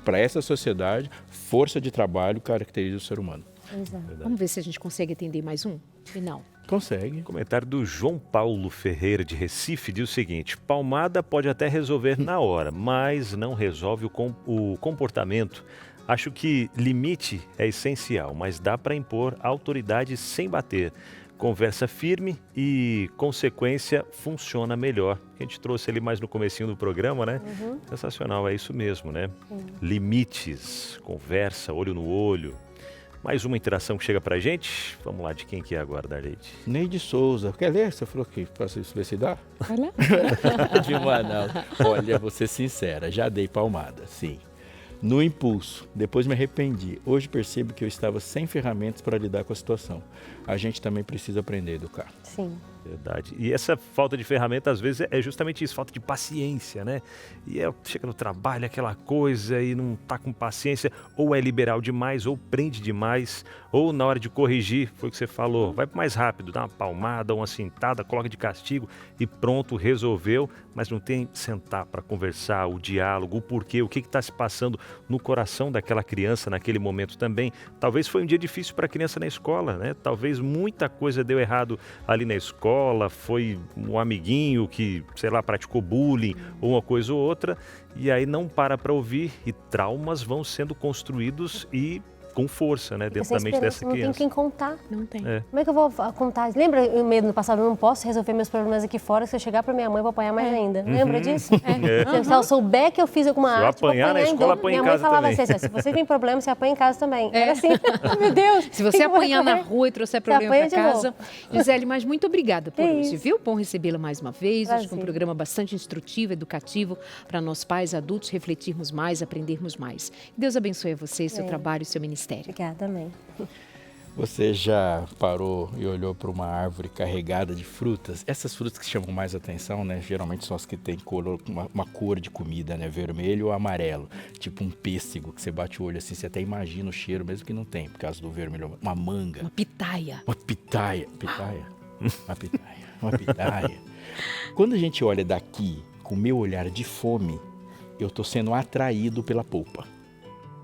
para essa sociedade, força de trabalho caracteriza o ser humano. Exato. Vamos ver se a gente consegue atender mais um? Final. Consegue. Comentário do João Paulo Ferreira, de Recife, diz o seguinte: palmada pode até resolver na hora, mas não resolve o comportamento. Acho que limite é essencial, mas dá para impor autoridade sem bater. Conversa firme e consequência funciona melhor. A gente trouxe ali mais no comecinho do programa, né? Sensacional, é isso mesmo, né? Limites, conversa, olho no olho. Mais uma interação que chega pra gente. Vamos lá, de quem que é agora, Darleide? Neide Souza. Quer ler? Você falou que para ver se dá? Vai lá. De Manaus. Olha, vou ser sincera, já dei palmada, sim. No impulso, depois me arrependi. Hoje percebo que eu estava sem ferramentas para lidar com a situação. A gente também precisa aprender a educar. Sim. Verdade. E essa falta de ferramenta, às vezes, é justamente isso, falta de paciência, né? E chega no trabalho, aquela coisa, e não tá com paciência, ou é liberal demais, ou prende demais, ou na hora de corrigir, foi o que você falou, vai mais rápido, dá uma palmada, uma cintada, coloca de castigo e pronto, resolveu, mas não tem sentar para conversar, o diálogo, o porquê, o que está se passando no coração daquela criança naquele momento também. Talvez foi um dia difícil para a criança na escola, né? Talvez muita coisa deu errado ali na escola, foi um amiguinho que, sei lá, praticou bullying ou uma coisa ou outra, e aí não para ouvir e traumas vão sendo construídos e com força, né, dentro da mente dessa Não tem criança. quem contar. Não tem. Como é que eu vou contar? Lembra o medo no passado? Eu não posso resolver meus problemas aqui fora. Se eu chegar para minha mãe, eu vou apanhar mais ainda. Lembra disso? Se eu souber que eu fiz alguma Se eu arte, vou apanhar na escola, então. apanha em Minha mãe casa falava também. assim, se você tem problema, você apanha em casa também. Era assim, meu Deus. Se você quem vai apanhar na correr? rua e trouxer Você problema apanha para de casa. Gisele, mas muito obrigada por Que hoje, isso. viu? Bom recebê-la mais uma vez. Acho que um Prazer. programa bastante instrutivo, educativo, para nós pais, adultos, refletirmos mais, aprendermos mais. Deus abençoe a você, seu trabalho e seu ministério. Obrigada também. Você já parou e olhou para uma árvore carregada de frutas? Essas frutas que chamam mais atenção, né? Geralmente são as que têm uma cor de comida, né? Vermelho ou amarelo. Tipo um pêssego, que você bate o olho assim, você até imagina o cheiro, mesmo que não tem, por causa do vermelho. Uma manga. Uma pitaia. Uma pitaia. Uma pitaia. Quando a gente olha daqui, com o meu olhar de fome, eu estou sendo atraído pela polpa.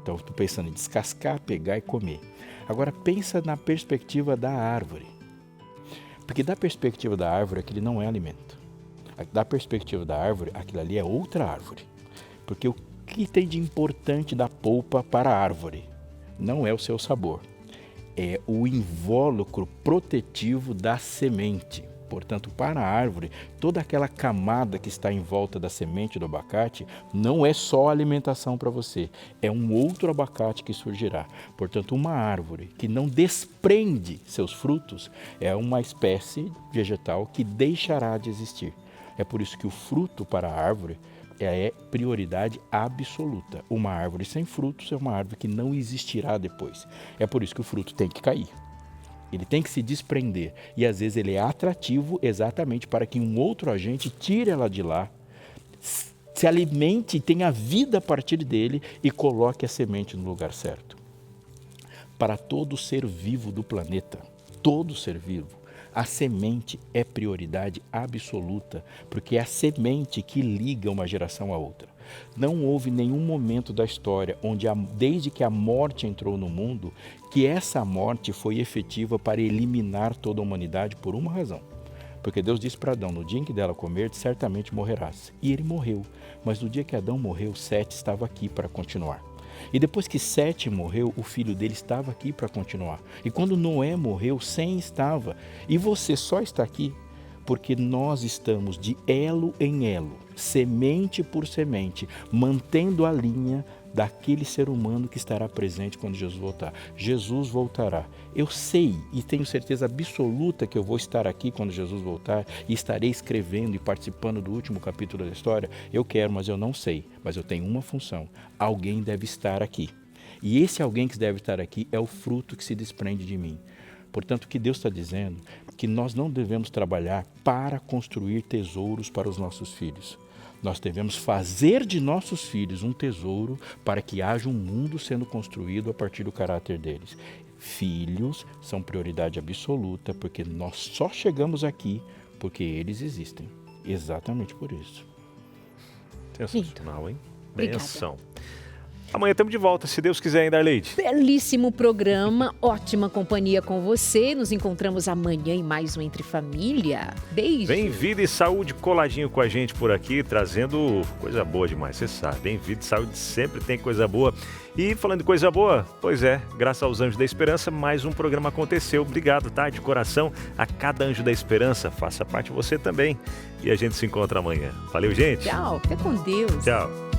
Então, estou pensando em descascar, pegar e comer. Agora, pensa na perspectiva da árvore. Porque da perspectiva da árvore, aquele não é alimento. Da perspectiva da árvore, aquilo ali é outra árvore. Porque o que tem de importante da polpa para a árvore? Não é o seu sabor, é o invólucro protetivo da semente. Portanto, para a árvore, toda aquela camada que está em volta da semente do abacate não é só alimentação para você, é um outro abacate que surgirá. Portanto, uma árvore que não desprende seus frutos é uma espécie vegetal que deixará de existir. É por isso que o fruto para a árvore é prioridade absoluta. Uma árvore sem frutos é uma árvore que não existirá depois. É por isso que o fruto tem que cair. Ele tem que se desprender. E às vezes ele é atrativo exatamente para que um outro agente tire ela de lá, se alimente, tenha vida a partir dele e coloque a semente no lugar certo. Para todo ser vivo do planeta, todo ser vivo, a semente é prioridade absoluta, porque é a semente que liga uma geração à outra. Não houve nenhum momento da história onde, desde que a morte entrou no mundo, que essa morte foi efetiva para eliminar toda a humanidade por uma razão. Porque Deus disse para Adão, no dia em que dela comer, certamente morrerás. E ele morreu, mas no dia que Adão morreu, Sete estava aqui para continuar. E depois que Sete morreu, o filho dele estava aqui para continuar. E quando Noé morreu, Sem estava. E você só está aqui porque nós estamos de elo em elo, semente por semente, mantendo a linha daquele ser humano que estará presente quando Jesus voltar. Jesus voltará. Eu sei e tenho certeza absoluta que eu vou estar aqui quando Jesus voltar e estarei escrevendo e participando do último capítulo da história. Eu quero, mas eu não sei. Mas eu tenho uma função. Alguém deve estar aqui. E esse alguém que deve estar aqui é o fruto que se desprende de mim. Portanto, o que Deus está dizendo é que nós não devemos trabalhar para construir tesouros para os nossos filhos. Nós devemos fazer de nossos filhos um tesouro para que haja um mundo sendo construído a partir do caráter deles. Filhos são prioridade absoluta porque nós só chegamos aqui porque eles existem. Exatamente por isso. Sensacional, hein? Obrigada. Benção. Amanhã estamos de volta, se Deus quiser, hein, Darleide? Belíssimo programa, ótima companhia com você. Nos encontramos amanhã em mais um Entre Família. Beijo. Vem Vida e Saúde coladinho com a gente por aqui, trazendo coisa boa demais, você sabe. Vem Vida e Saúde sempre tem coisa boa. E falando de coisa boa, pois é, graças aos Anjos da Esperança, mais um programa aconteceu. Obrigado, tá? De coração a cada Anjo da Esperança. Faça parte você também. E a gente se encontra amanhã. Valeu, gente. Tchau, fica com Deus. Tchau.